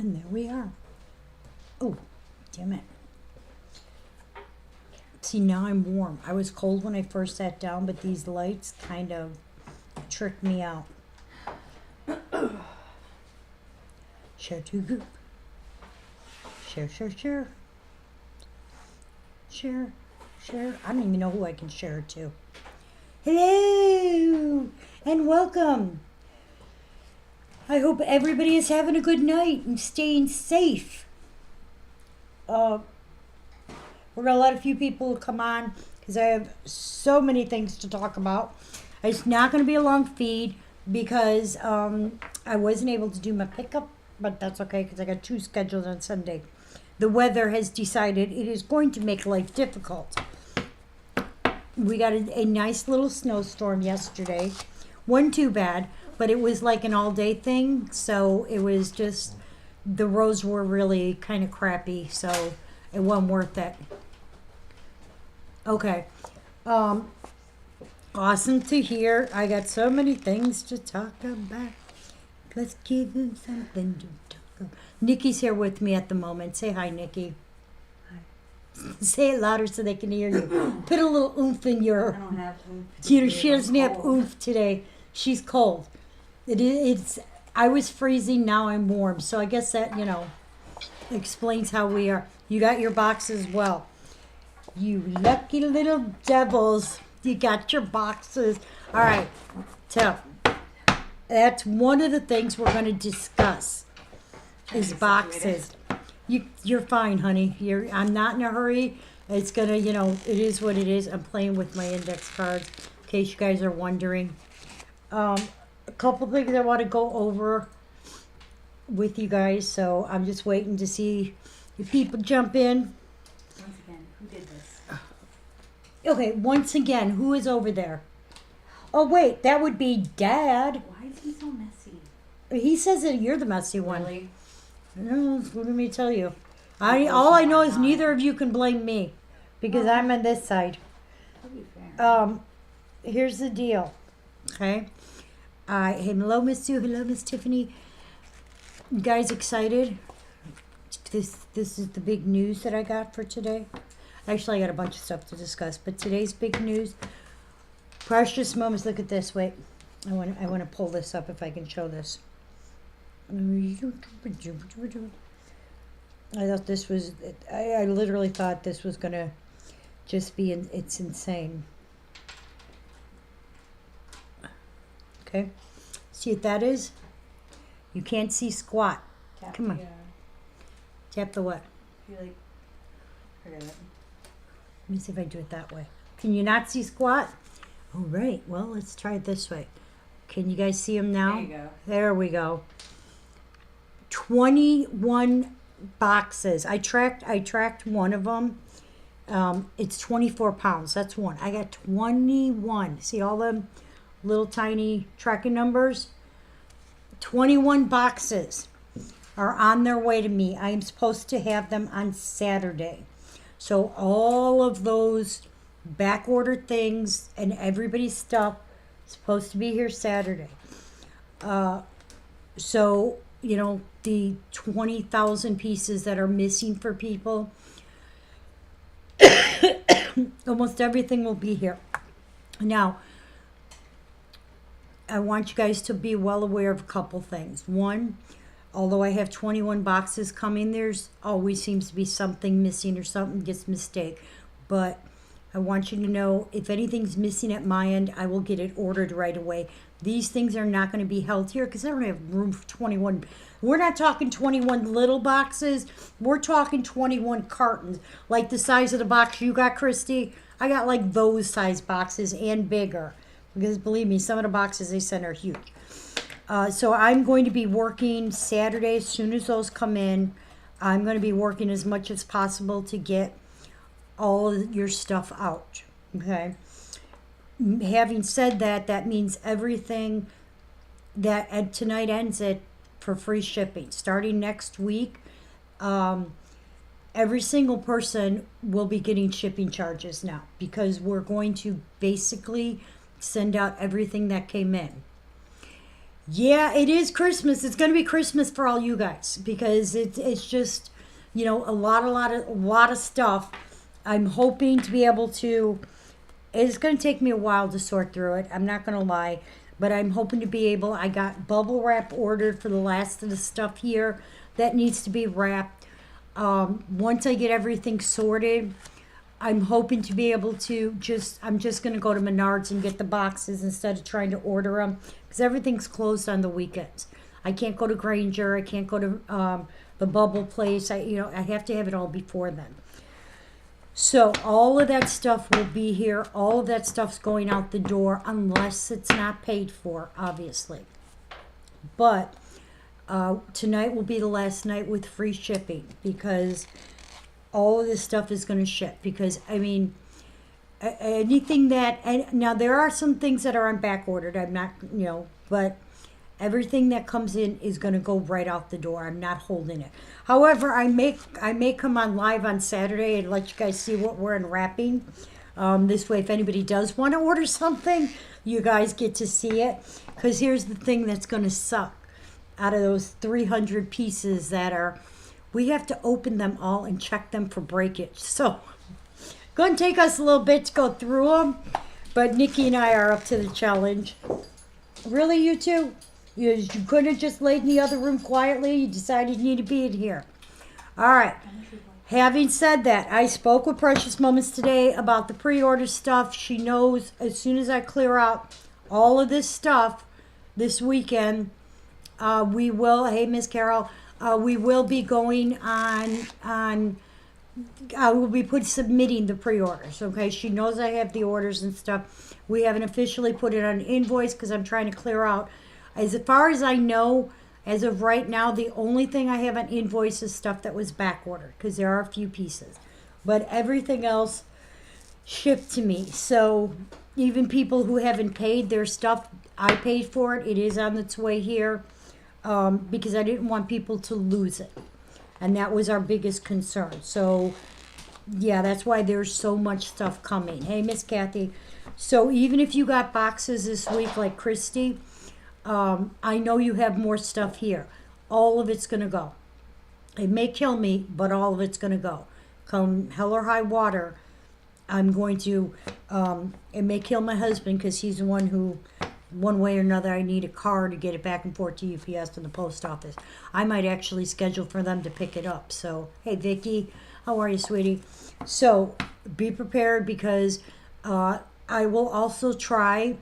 And there we are. Oh, damn it. See, now I'm warm. I was cold when I first sat down, but these lights kind of tricked me out. Share to group. Share, share, share. Share, share. I don't even know who I can share it to. Hello and welcome. I hope everybody is having a good night and staying safe. We're going to let a few people come on because I have so many things to talk about. It's not going to be a long feed because I wasn't able to do my pickup, but that's okay because I got 2 scheduled on Sunday. The weather has decided it is going to make life difficult. We got a nice little snowstorm yesterday. Wasn't too bad, but it was like an all-day thing, so it was just, the roads were really kind of crappy, so it wasn't worth it. Okay. Awesome to hear. I got so many things to talk about. Let's give them something to talk about. Nikki's here with me at the moment. Say hi, Nikki. Hi. Say it louder so they can hear you. Put a little oomph in your... I don't have oomph. She doesn't have oomph today. She's cold. It's. I was freezing, now I'm warm. So I guess that, explains how we are. You got your box as well. You lucky little devils. You got your boxes. All right. So that's one of the things we're going to discuss is boxes. You're fine, honey. I'm not in a hurry. It's going to, it is what it is. I'm playing with my index cards in case you guys are wondering. A couple things I want to go over with you guys. So I'm just waiting to see if people jump in. Once again, who did this? Okay, once again, who is over there? Oh, wait, that would be Dad. Why is he so messy? He says that you're the messy one. Really? No, what do me tell you? All I know is neither of you can blame me because I'm on this side. To be fair. Here's the deal. Okay. Hello, Miss Sue. Hello, Miss Tiffany. You guys excited? This is the big news that I got for today. Actually, I got a bunch of stuff to discuss, but today's big news. Precious moments. Look at this. Wait, I want to pull this up if I can show this. I thought this was. I literally thought this was gonna just be. It's insane. Okay, see what that is? You can't see squat. Tap Come on. the, Tap the what? forget it. Let me see if I do it that way. Can you not see squat? All right. Well, let's try it this way. Can you guys see them now? There you go. There we go. 21 boxes. I tracked one of them. It's 24 pounds. That's one. I got 21. See all them little tiny tracking numbers? 21 boxes are on their way to me. I am supposed to have them on Saturday. So all of those back order things and everybody's stuff is supposed to be here Saturday. So, the 20,000 pieces that are missing for people, almost everything will be here. Now, I want you guys to be well aware of a couple things. One, although I have 21 boxes coming, there's always seems to be something missing or something gets mistake. But I want you to know if anything's missing at my end, I will get it ordered right away. These things are not going to be held here because I don't have room for 21. We're not talking 21 little boxes. We're talking 21 cartons. Like the size of the box you got, Christy. I got like those size boxes and bigger. Because believe me, some of the boxes they send are huge. So I'm going to be working Saturday as soon as those come in. I'm going to be working as much as possible to get all of your stuff out. Okay. Having said that, that means everything that tonight ends it for free shipping. Starting next week, every single person will be getting shipping charges now because we're going to basically send out everything that came in. Yeah, it is Christmas. It's going to be Christmas for all you guys because it's just, a lot of stuff. I'm hoping to be able to. It's going to take me a while to sort through it. I'm not going to lie, but I'm hoping to be able. I got bubble wrap ordered for the last of the stuff here that needs to be wrapped. Once I get everything sorted, I'm hoping to be able to I'm just going to go to Menards and get the boxes instead of trying to order them because everything's closed on the weekends. I can't go to Granger. I can't go to the Bubble Place. I have to have it all before then. So all of that stuff will be here. All of that stuff's going out the door unless it's not paid for, obviously. But tonight will be the last night with free shipping because all of this stuff is going to ship. Because I mean, anything that and now there are some things that are on back ordered. I'm not, but everything that comes in is going to go right out the door. I'm not holding it. However, I may come on live on Saturday and let you guys see what we're unwrapping. This way, if anybody does want to order something, you guys get to see it. Because here's the thing that's going to suck out of those 300 pieces we have to open them all and check them for breakage. So, going to take us a little bit to go through them. But Nikki and I are up to the challenge. Really, you two? You couldn't have just laid in the other room quietly. You decided you need to be in here. All right. Having said that, I spoke with Precious Moments today about the pre-order stuff. She knows as soon as I clear out all of this stuff this weekend, we will. Hey, Miss Carole, we will be going on. I will be submitting the pre-orders. Okay, she knows I have the orders and stuff. We haven't officially put it on invoice because I'm trying to clear out. As far as I know, as of right now, the only thing I have on invoice is stuff that was back ordered because there are a few pieces, but everything else shipped to me. So even people who haven't paid their stuff, I paid for it. It is on its way here because I didn't want people to lose it, and that was our biggest concern. So yeah, that's why there's so much stuff coming. Hey, Miss Kathy. So even if you got boxes this week like Christy, I know you have more stuff here. All of it's going to go. It may kill me, but all of it's going to go. Come hell or high water, I'm going to, it may kill my husband because he's the one who, one way or another, I need a car to get it back and forth to UPS and the post office. I might actually schedule for them to pick it up. So, hey, Vicky, how are you, sweetie? So, be prepared because I will also try.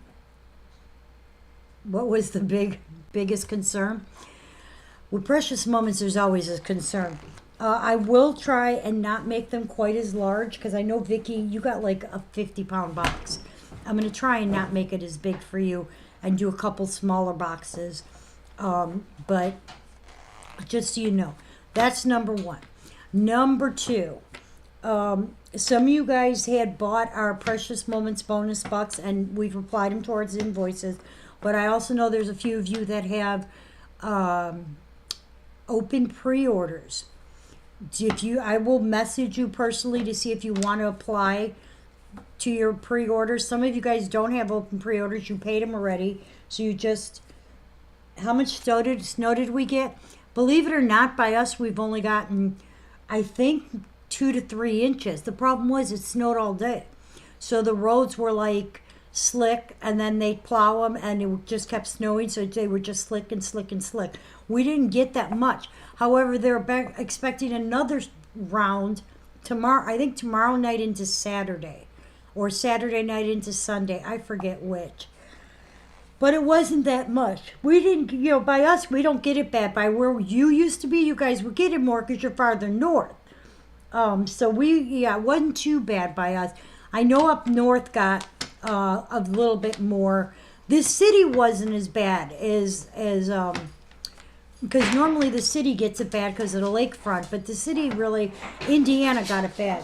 What was the biggest concern? With Precious Moments, there's always a concern. I will try and not make them quite as large because I know, Vicky, you got like a 50-pound box. I'm going to try and not make it as big for you and do a couple smaller boxes. But just so you know, that's number one. Number two, some of you guys had bought our Precious Moments bonus bucks and we've applied them towards invoices. But I also know there's a few of you that have open pre-orders. I will message you personally to see if you want to apply to your pre-orders. Some of you guys don't have open pre-orders. You paid them already. So you just, how much snow did we get? Believe it or not, by us, we've only gotten, I think, 2 to 3 inches. The problem was it snowed all day. So the roads were like slick, and then they'd plow them, and it just kept snowing, so they were just slick and slick and slick. We didn't get that much. However, they're expecting another round tomorrow. I think tomorrow night into Saturday, or Saturday night into Sunday. I forget which. But it wasn't that much. We didn't, by us, we don't get it bad. By where you used to be, you guys would get it more because you're farther north. So it wasn't too bad by us. I know up north got a little bit more. This city wasn't as bad as because normally the city gets it bad because of the lakefront, but the city really, Indiana got it bad.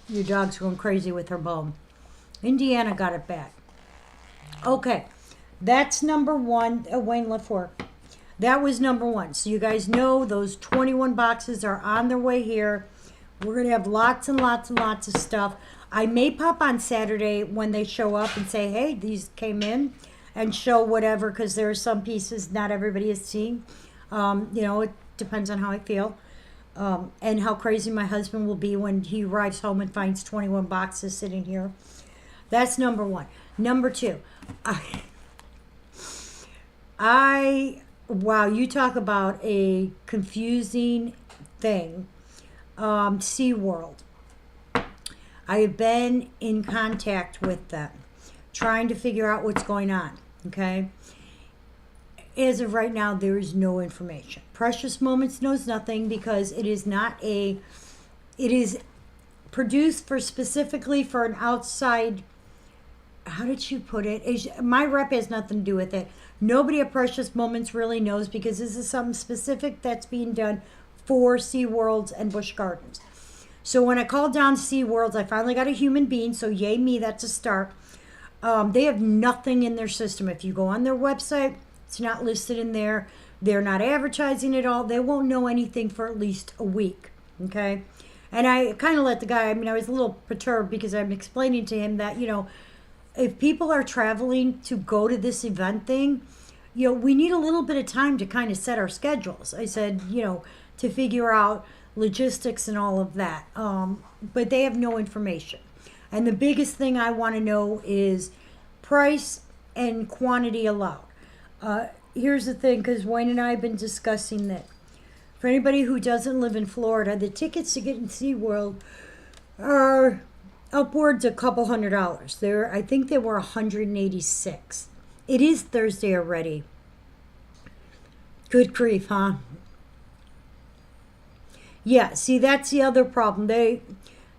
Your dog's going crazy with her bone. Indiana got it bad. Okay, that's number one. Wayne left work. That was number one. So you guys know those 21 boxes are on their way here. We're going to have lots and lots and lots of stuff. I may pop on Saturday when they show up and say, hey, these came in. and show whatever, because there are some pieces not everybody is seeing. It depends on how I feel. And how crazy my husband will be when he arrives home and finds 21 boxes sitting here. That's number one. Number two, wow, you talk about a confusing thing. SeaWorld. I have been in contact with them, trying to figure out what's going on, okay? As of right now, there is no information. Precious Moments knows nothing because it is produced specifically for an outside, how did she put it? My rep has nothing to do with it. Nobody at Precious Moments really knows because this is something specific that's being done for SeaWorlds and Busch Gardens. So when I called down SeaWorlds, I finally got a human being, so yay me, that's a start. They have nothing in their system. If you go on their website, it's not listed in there. They're not advertising at all. They won't know anything for at least a week, okay? And I kind of let the guy, I was a little perturbed because I'm explaining to him that, if people are traveling to go to this event thing, we need a little bit of time to kind of set our schedules. I said, to figure out logistics and all of that. But they have no information. And the biggest thing I want to know is price and quantity allowed. Here's the thing, because Wayne and I have been discussing that. For anybody who doesn't live in Florida, the tickets to get in SeaWorld are upwards a couple $100. I think they were $186. It is Thursday already. Good grief, huh? Yeah, see, that's the other problem.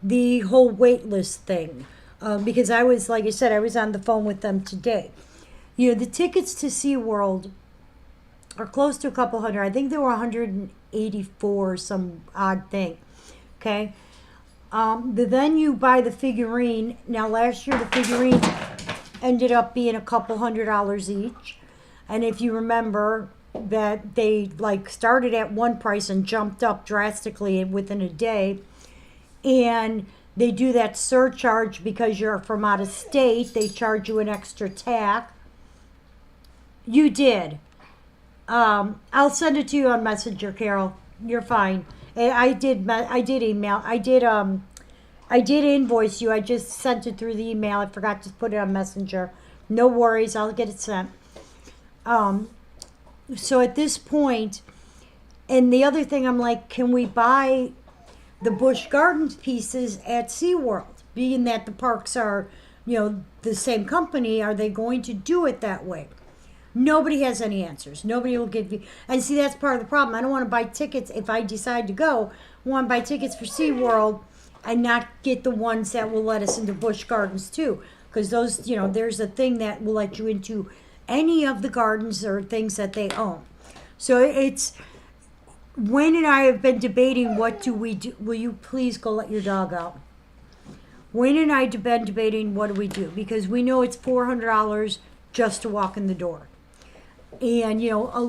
The whole wait list thing. Because I was, like I said, I was on the phone with them today. The tickets to SeaWorld are close to a couple hundred. I think they were 184, some odd thing. Okay? Then you buy the figurine. Now, last year the figurine ended up being a couple $100 each. And if you remember that they started at one price and jumped up drastically within a day. And they do that surcharge because you're from out of state. They charge you an extra tax. You did. I'll send it to you on Messenger, Carole. You're fine. I did email. I did invoice you. I just sent it through the email. I forgot to put it on Messenger. No worries. I'll get it sent. So at this point, and the other thing, I'm like, can we buy the Busch Gardens pieces at SeaWorld? Being that the parks are, the same company, are they going to do it that way? Nobody has any answers. Nobody will give you. And see, that's part of the problem. I don't want to buy tickets if I decide to go. I want to buy tickets for SeaWorld and not get the ones that will let us into Busch Gardens too. Because those, there's a thing that will let you into any of the gardens or things that they own. So it's, Wayne and I have been debating what do we do. Will you please go let your dog out? Wayne and I have been debating what do we do, because we know it's $400 just to walk in the door. And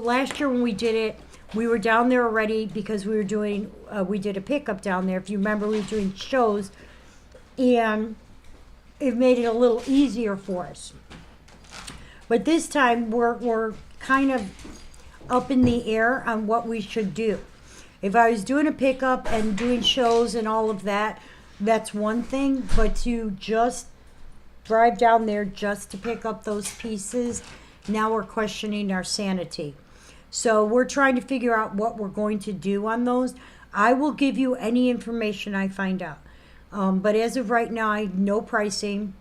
last year when we did it, we were down there already because we did a pickup down there. If you remember, we were doing shows, and it made it a little easier for us. But this time we're kind of up in the air on what we should do. If I was doing a pickup and doing shows and all of that, that's one thing. But to just drive down there just to pick up those pieces, now we're questioning our sanity. So we're trying to figure out what we're going to do on those. I will give you any information I find out. But as of right now, I have no pricing.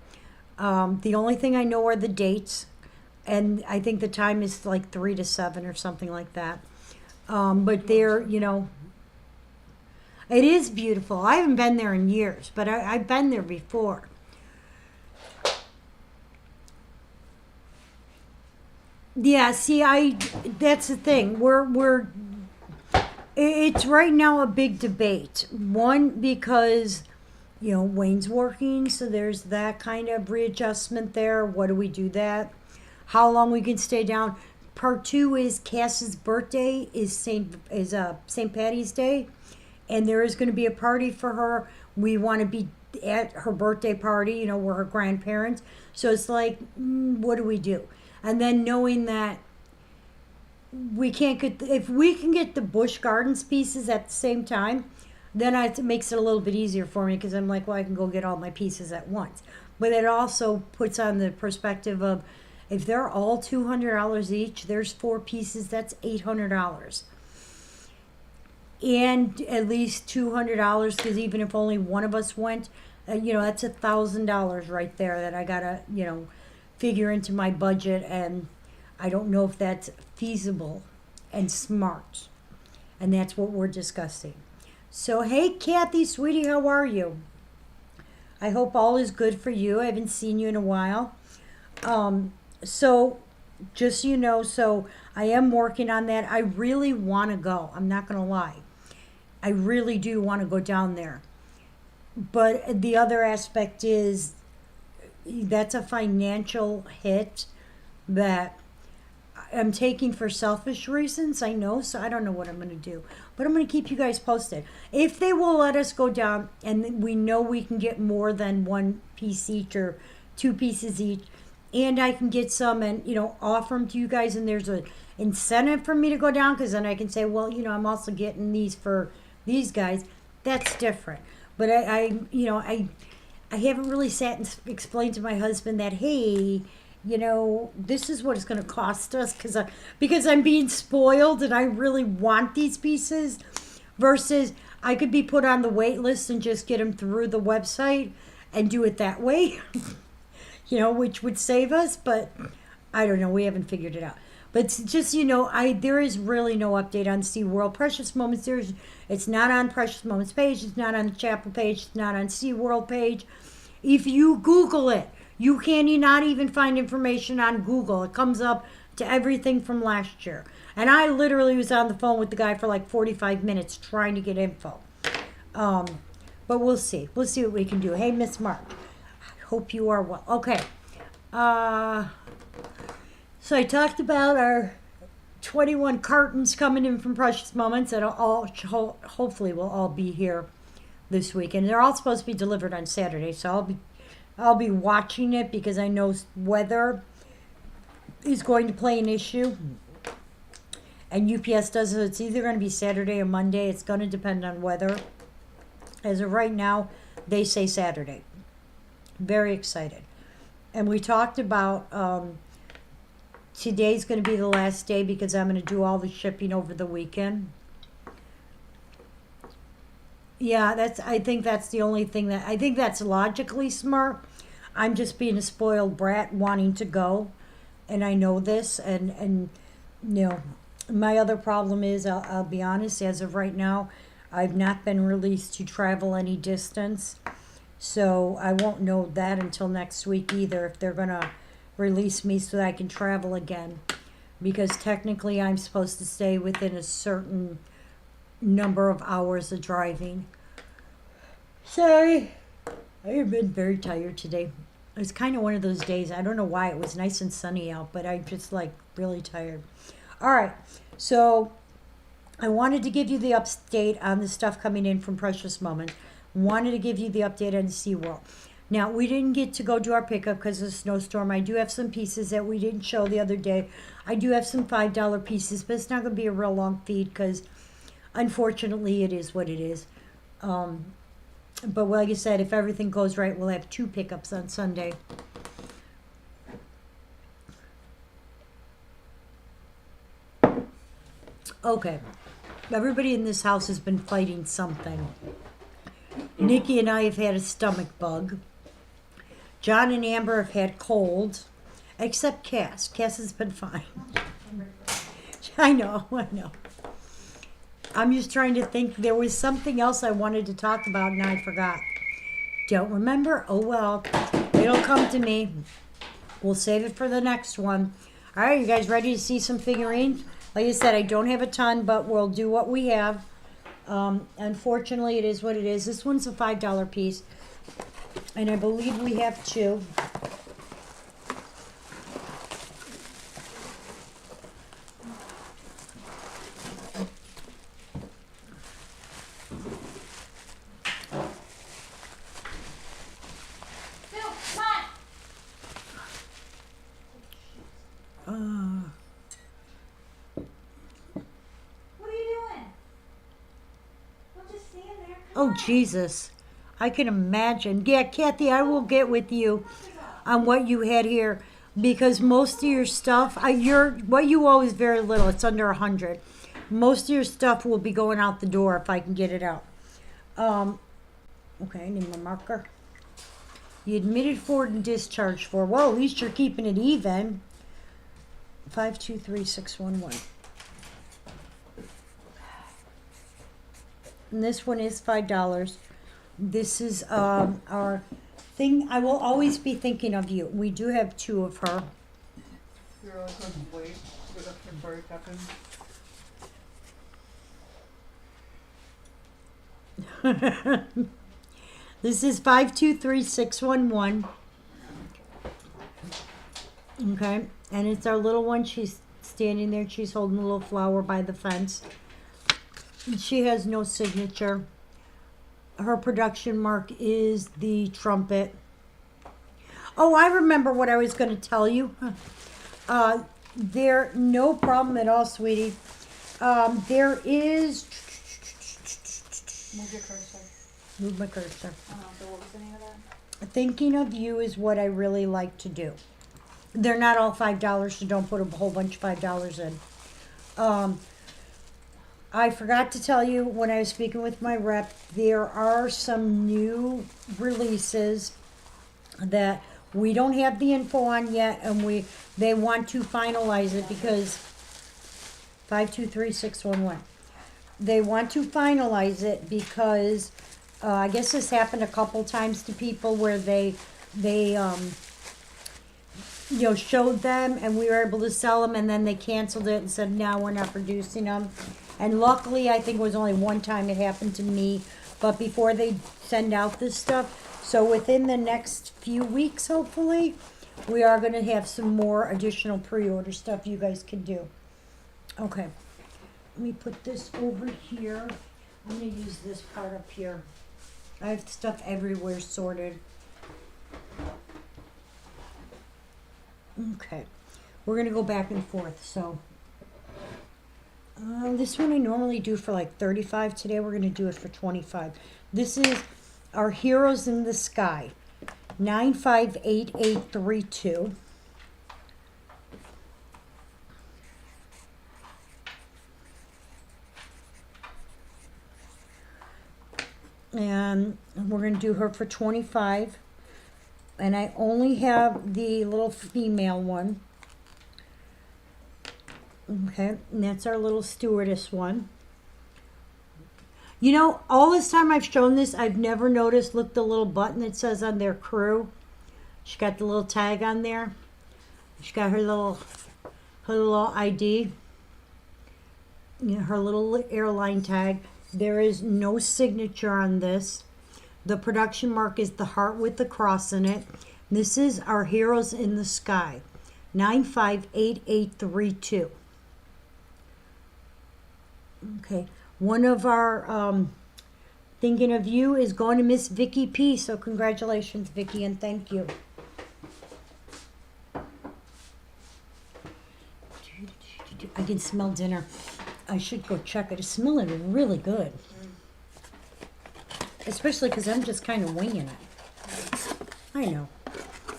The only thing I know are the dates. And I think the time is 3 to 7 or something like that. But they're, it is beautiful. I haven't been there in years, but I've been there before. Yeah, see, that's the thing. It's right now a big debate. One, because, Wayne's working, so there's that kind of readjustment there. What do we do that? How long we can stay down. Part 2 is Cass's birthday is St. Patty's Day, and there is going to be a party for her. We want to be at her birthday party. We're her grandparents, so it's like, what do we do? And then knowing that we can't get, if we can get the Busch Gardens pieces at the same time, then it makes it a little bit easier for me because I'm like, well, I can go get all my pieces at once. But it also puts on the perspective of if they're all $200 each, there's 4 pieces, that's $800. And at least $200 because even if only one of us went, that's $1,000 right there that I gotta, figure into my budget, and I don't know if that's feasible and smart. And that's what we're discussing. So, hey, Kathy, sweetie, how are you? I hope all is good for you. I haven't seen you in a while. So, just so you know, so I am working on that. I really want to go. I'm not going to lie. I really do want to go down there. But the other aspect is that's a financial hit that I'm taking for selfish reasons, I know, so I don't know what I'm going to do. But I'm going to keep you guys posted. If they will let us go down and we know we can get more than 1 piece each or 2 pieces each, and I can get some and, offer them to you guys, and there's an incentive for me to go down because then I can say, well, I'm also getting these for these guys. That's different. But I haven't really sat and explained to my husband that, hey, this is what it's going to cost us because I'm being spoiled and I really want these pieces versus I could be put on the wait list and just get them through the website and do it that way, which would save us. But I don't know. We haven't figured it out. But just, there is really no update on SeaWorld. Precious Moments, it's not on Precious Moments page. It's not on the Chapel page. It's not on SeaWorld page. If you Google it, you cannot even find information on Google. It comes up to everything from last year. And I literally was on the phone with the guy for like 45 minutes trying to get info. But we'll see. We'll see what we can do. Hey, Miss Mark. I hope you are well. Okay. So I talked about our 21 cartons coming in from Precious Moments that hopefully will all be here this week. And they're all supposed to be delivered on Saturday. So I'll be watching it because I know weather is going to play an issue. And UPS does it. It's either going to be Saturday or Monday. It's going to depend on weather. As of right now, they say Saturday. Very excited. And we talked about today's going to be the last day because I'm going to do all the shipping over the weekend. Yeah, I think that's the only thing I think that's logically smart. I'm just being a spoiled brat wanting to go, and I know this, and my other problem is, I'll be honest, as of right now, I've not been released to travel any distance, so I won't know that until next week either, if they're going to release me so that I can travel again, because technically I'm supposed to stay within a certain number of hours of driving. Sorry, I have been very tired today. It's kind of one of those days. I don't know why. It was nice and sunny out, but I'm just really tired. All right, so I wanted to give you the update on the stuff coming in from Precious Moments. Wanted to give you the update on SeaWorld. Now, we didn't get to go do our pickup because of the snowstorm. I do have some pieces that we didn't show the other day. I do have some $5 pieces, but it's not going to be a real long feed because, unfortunately, it is what it is. But like I said, if everything goes right, we'll have 2 pickups on Sunday. Okay. Everybody in this house has been fighting something. Nikki and I have had a stomach bug. John and Amber have had colds, except Cass. Cass has been fine. I know. I'm just trying to think. There was something else I wanted to talk about and I forgot. Don't remember? Oh well. It'll come to me. We'll save it for the next one. All right, you guys ready to see some figurines? Like I said, I don't have a ton, but we'll do what we have. Unfortunately, it is what it is. This one's a $5 piece. And I believe we have 2. Oh, Jesus. I can imagine. Yeah, Kathy, I will get with you on what you had here because most of your stuff, what you owe is very little. It's under 100. Most of your stuff will be going out the door if I can get it out. Okay, I need my marker. You admitted for and discharged for. Well, at least you're keeping it even. 523611. And this one is $5. This is our thing. I will always be thinking of you. We do have two of her. You're always going to wait for the bird happen. This is 523611. Okay, and it's our little one. She's standing there. She's holding a little flower by the fence. She has no signature. Her production mark is the trumpet. Oh, I remember what I was going to tell you. No problem at all, sweetie. There is. Move your cursor. Move my cursor. So what was the name of that? Thinking of you is what I really like to do. They're not all $5, so don't put a whole bunch of $5 in. I forgot to tell you when I was speaking with my rep, there are some new releases that we don't have the info on yet, and they want to finalize it because 523611. They want to finalize it because I guess this happened a couple times to people where they showed them and we were able to sell them, and then they canceled it and said, no, we're not producing them. And luckily, I think it was only one time it happened to me, but before they send out this stuff. So within the next few weeks, hopefully, we are going to have some more additional pre-order stuff you guys can do. Okay. Let me put this over here. I'm going to use this part up here. I have stuff everywhere sorted. Okay. We're going to go back and forth, so... this one I normally do for like 35. Today we're going to do it for 25. This is our Heroes in the Sky. 958832. And we're going to do her for 25. And I only have the little female one. Okay, and that's our little stewardess one. You know, all this time I've shown this, I've never noticed, look, the little button that says on their crew. She got the little tag on there. She got her little ID. You know, her little airline tag. There is no signature on this. The production mark is the heart with the cross in it. This is our Heroes in the Sky. 958832. Okay, one of our thinking of you is going to Miss Vicky P. So congratulations, Vicky, and thank you. I can smell dinner. I should go check it. It's smelling really good. Especially because I'm just kind of winging it. I know.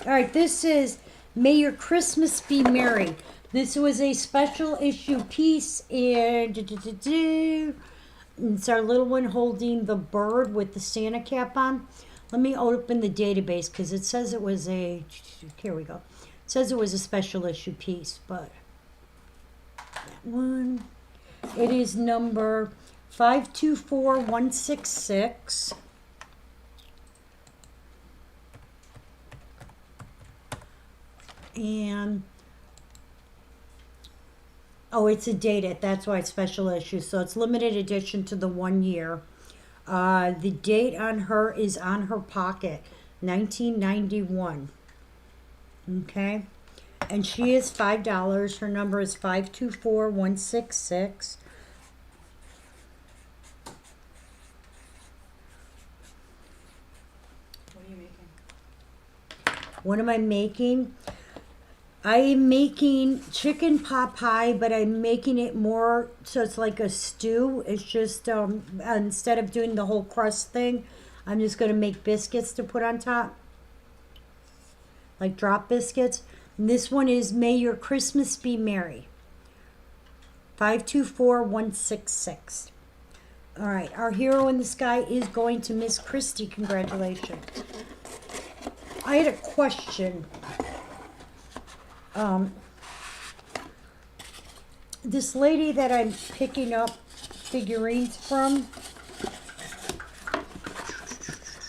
All right, this is May Your Christmas Be Merry. This was a special issue piece, and it's our little one holding the bird with the Santa cap on. Let me open the database because it says it was here we go. It says it was a special issue piece, but that one, it is number 524166. And oh, it's a dated. That's why it's special issue. So it's limited edition to the 1 year. The date on her is on her pocket, 1991. Okay, and she is $5. Her number is 524166. What are you making? What am I making? I'm making chicken pot pie, but I'm making it more so it's like a stew. It's just instead of doing the whole crust thing, I'm just gonna make biscuits to put on top, like drop biscuits. And this one is May Your Christmas Be Merry. 524166. All right, our hero in the sky is going to Miss Christie. Congratulations. I had a question. This lady that I'm picking up figurines from,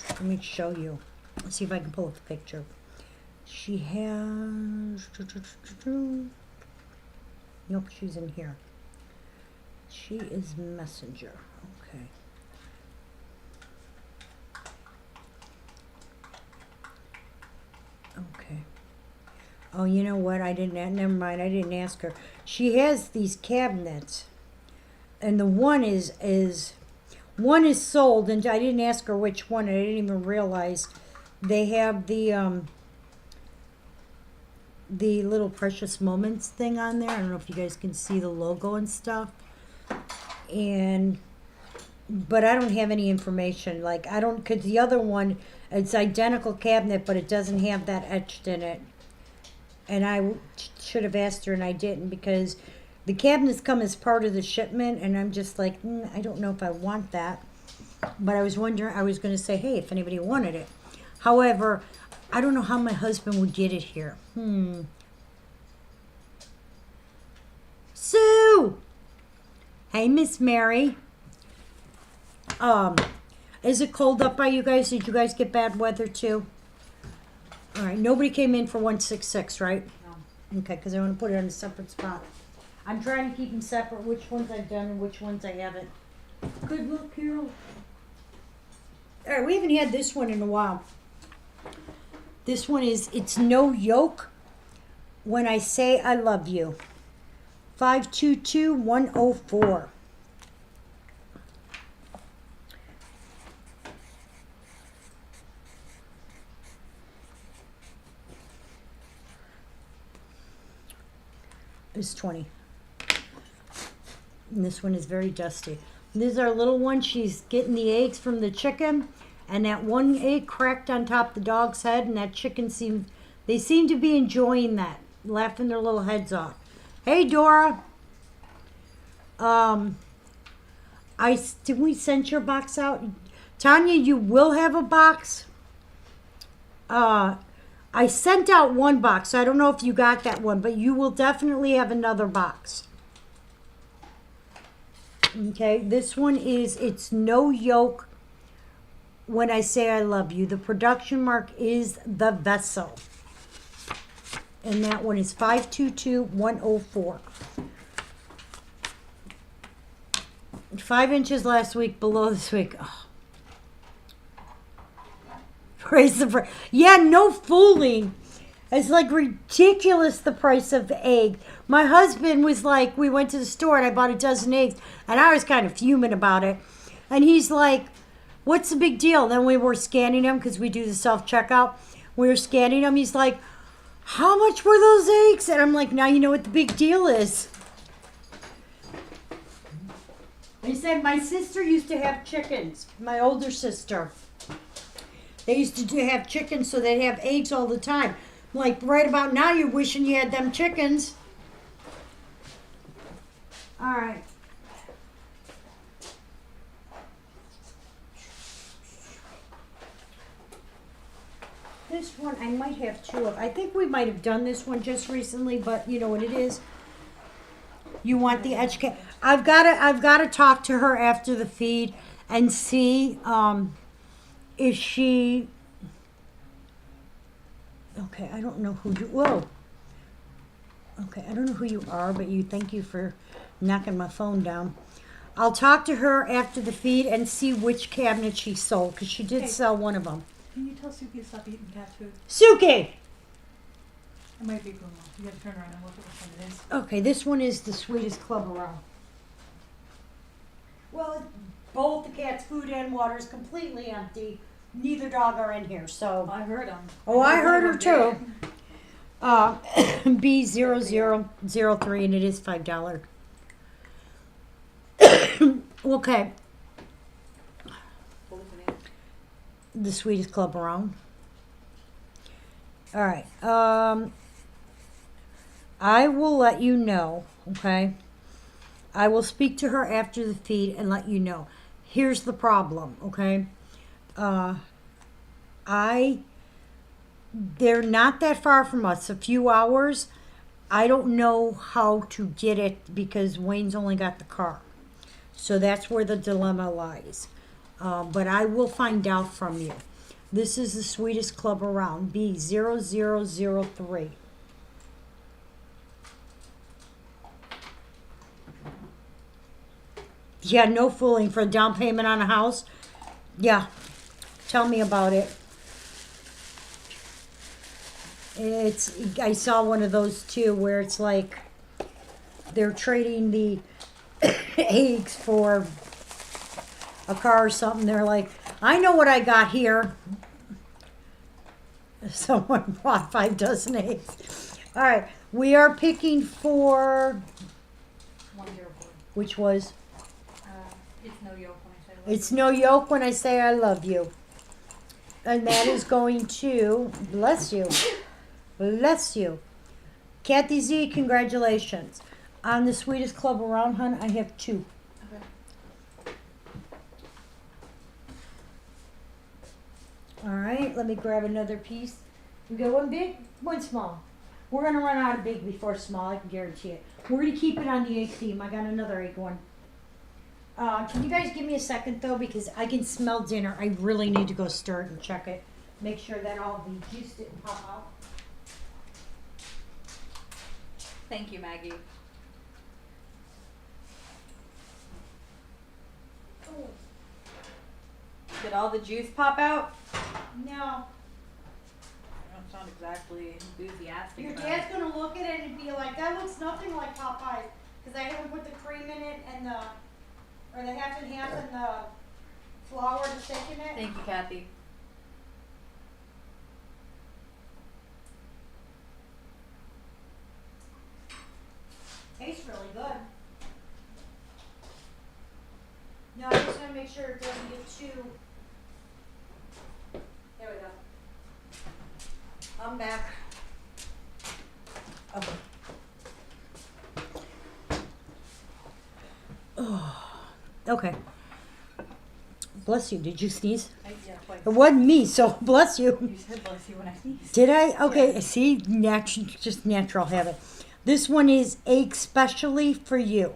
let me show you. Let's see if I can pull up the picture. She has, nope, she's in here. She is Messenger. Okay. Okay. Oh, you know what? Never mind. I didn't ask her. She has these cabinets, and the one is sold, and I didn't ask her which one. I didn't even realize they have the little Precious Moments thing on there. I don't know if you guys can see the logo and stuff. But I don't have any information. Like, I don't, because the other one, it's identical cabinet, but it doesn't have that etched in it. And I should have asked her, and I didn't, because the cabinets come as part of the shipment, and I'm just like, I don't know if I want that. But I was wondering, I was going to say, hey, if anybody wanted it. However, I don't know how my husband would get it here. Sue! Hey, Miss Mary. Is it cold up by you guys? Did you guys get bad weather too? All right, nobody came in for 166, right? No. Okay, because I want to put it on a separate spot. I'm trying to keep them separate, which ones I've done and which ones I haven't. Good luck, Carole. All right, we haven't had this one in a while. This one is, it's no yoke when I say I love you. 522104. Is 20. And this one is very dusty. And this is our little one. She's getting the eggs from the chicken, and that one egg cracked on top of the dog's head, and that chicken seem to be enjoying that, laughing their little heads off. Hey, Dora. Did we send your box out? Tanya, you will have a box. I sent out one box, so I don't know if you got that one, but you will definitely have another box. Okay, this one is, it's no yoke when I say I love you. The production mark is The Vessel. And that one is 522104. 5 inches last week, below this week. Oh. Praise the price. Yeah, no fooling. It's like ridiculous, the price of the egg. My husband was like, we went to the store and I bought a dozen eggs, and I was kind of fuming about it. And he's like, what's the big deal? Then we were scanning them because we do the self-checkout. We were scanning them. He's like, how much were those eggs? And I'm like, now you know what the big deal is. He said, my sister used to have chickens, my older sister. They used to have chickens, so they'd have eggs all the time. Like, right about now, you're wishing you had them chickens. All right. This one, I might have two of. I think we might have done this one just recently, but you know what it is. You want the edge cap. I've got to talk to her after the feed and see if she. Okay, I don't know who you. Whoa. Okay, I don't know who you are, but thank you for knocking my phone down. I'll talk to her after the feed and see which cabinet she sold, because she did sell one of them. Can you tell Suki to stop eating cat food? Suki! It might be going on. You gotta turn around and look at which one it is. Okay, this one is the sweetest club around. Well, both the cat's food and water is completely empty. Neither dog are in here, so. I heard him. Oh, I heard her too. B0003, and it is $5. Okay, What was the name? the sweetest club around. All right. I will let you know. Okay. I will speak to her after the feed and let you know. Here's the problem. Okay. They're not that far from us. A few hours. I don't know how to get it because Wayne's only got the car. So that's where the dilemma lies. But I will find out from you. This is the sweetest club around. B0003. Yeah, no fooling for a down payment on a house. Yeah, tell me about it. I saw one of those too where it's like they're trading the eggs for a car or something. They're like, I know what I got here. Someone bought 5 dozen eggs. All right, we are picking for 104. which was It's no yoke when I say it's no yoke when I say I love you, and that is going to bless you, bless you, Kathy Z. Congratulations on the sweetest club around, hun. I have 2. Okay. All right, let me grab another piece. We got one big, one small. We're gonna run out of big before small. I can guarantee it. We're gonna keep it on the egg theme. I got another egg one. Can you guys give me a second though, because I can smell dinner. I really need to go stir it and check it. Make sure that all the juice didn't pop out. Thank you, Maggie. Oh, Did all the juice pop out? no. I don't sound exactly enthusiastic Your about dad's gonna look at it and be like, that looks nothing like Popeyes. Because I haven't put the cream in it and or the half and half and the flour to stick in it. Thank you, Kathy. Tastes really good. No, I just want to make sure it doesn't get too. There we go. I'm back. Okay. Oh, okay. Bless you. Did you sneeze? Yeah, twice. It wasn't me, so bless you. You said bless you when I sneezed. Did I? Okay. See, just natural habit. This one is especially for you.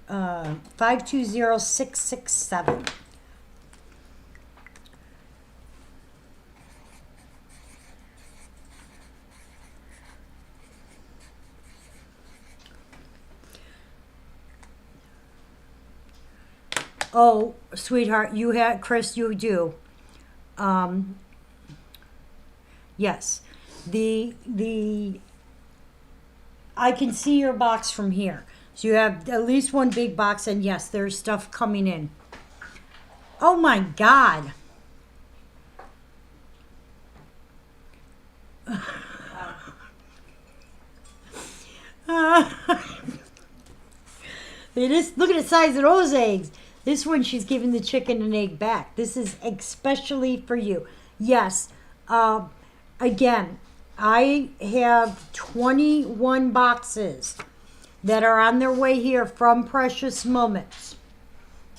520667. Oh, sweetheart, you had Chris. You do. Yes, the I can see your box from here. So you have at least one big box, and yes, there's stuff coming in. Oh my God. It is. Look at the size of those eggs. This one, she's giving the chicken an egg back. This is especially for you. Yes. Again, I have 21 boxes that are on their way here from Precious Moments.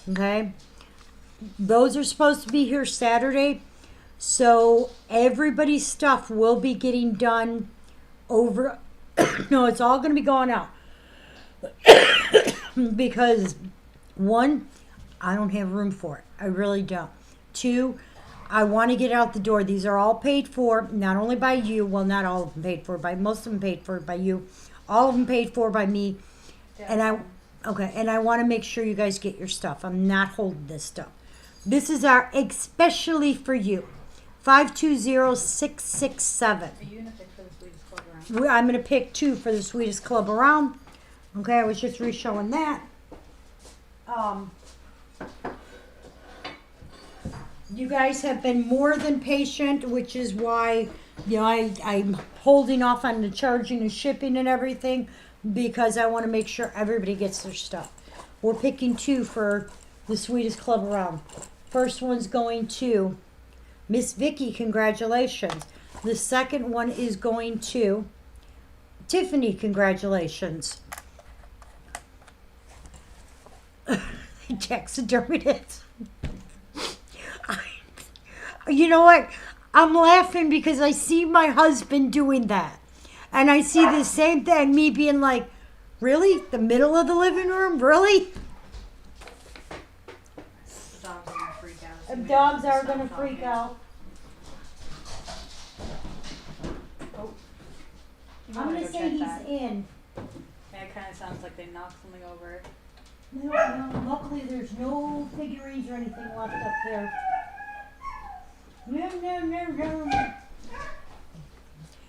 Okay? Those are supposed to be here Saturday. So everybody's stuff will be getting done over. No, it's all going to be going out. Because, 1, I don't have room for it. I really don't. 2, I want to get out the door. These are all paid for, not only by you. Well, not all of them paid for, by most of them paid for by you. All of them paid for by me. Yeah. And I want to make sure you guys get your stuff. I'm not holding this stuff. This is our especially for you. 520667. Are you gonna pick for the sweetest club around? I'm going to pick 2 for the sweetest club around. Okay, I was just re-showing You guys have been more than patient, which is why, I'm holding off on the charging and shipping and everything because I want to make sure everybody gets their stuff. We're picking 2 for the sweetest club around. First one's going to Miss Vicky, congratulations. The second one is going to Tiffany, congratulations. Taxidermied it. You know what? I'm laughing because I see my husband doing that. And I see the same thing, me being like, really? The middle of the living room? Really? The dogs are gonna freak out. The dogs are going to freak out. Oh. I'm going to say he's in. Yeah, it kind of sounds like they knocked something over. No, luckily there's no figurines or anything left up there. No.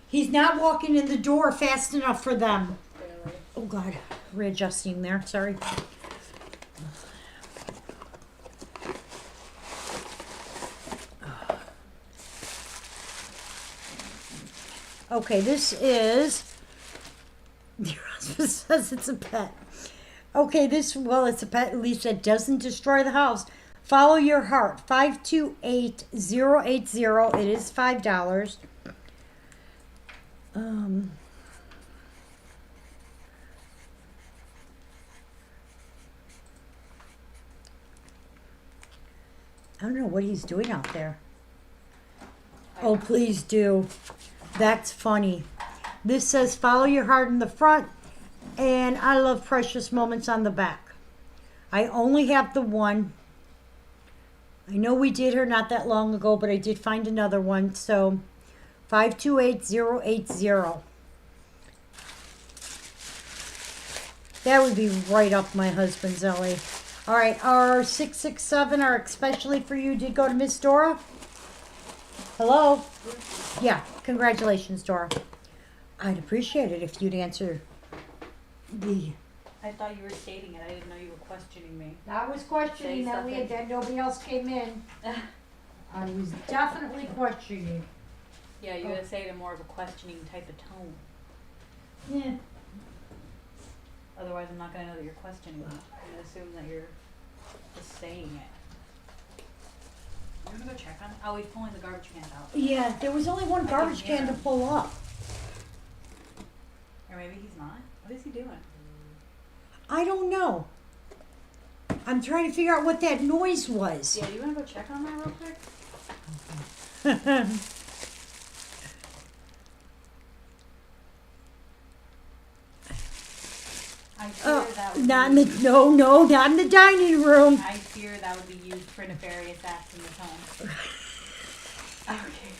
He's not walking in the door fast enough for them. Really. Oh God, readjusting there, sorry. Okay, this is, your husband says it's a pet. Okay, it's a pet, at least that doesn't destroy the house. Follow your heart, 528080. It is $5. I don't know what he's doing out there. Oh, please do. That's funny. This says follow your heart in the front, and I love precious moments on the back. I only have the one. I know we did her not that long ago, but I did find another one. So 528080. That would be right up my husband's alley. All right, our 667 are especially for you. Did go to Miss Dora? Hello? Yeah, congratulations, Dora. I'd appreciate it if you'd answer the... I thought you were stating it. I didn't know you were questioning me. I was questioning Say that we had that nobody else came in. I was definitely questioning. Yeah, you gotta say it in more of a questioning type of tone. Yeah. Otherwise, I'm not gonna know that you're questioning me. I'm gonna assume that you're just saying it. I'm gonna go check on. Oh, he's pulling the garbage cans out. Yeah, there was only one I garbage can hear can to him. pull up. Or maybe he's not. What is he doing? I don't know. I'm trying to figure out what that noise was. Yeah, you wanna go check on that real quick? I fear that would not in be, the not in the dining room. I fear that would be used for nefarious acts in this home. Okay.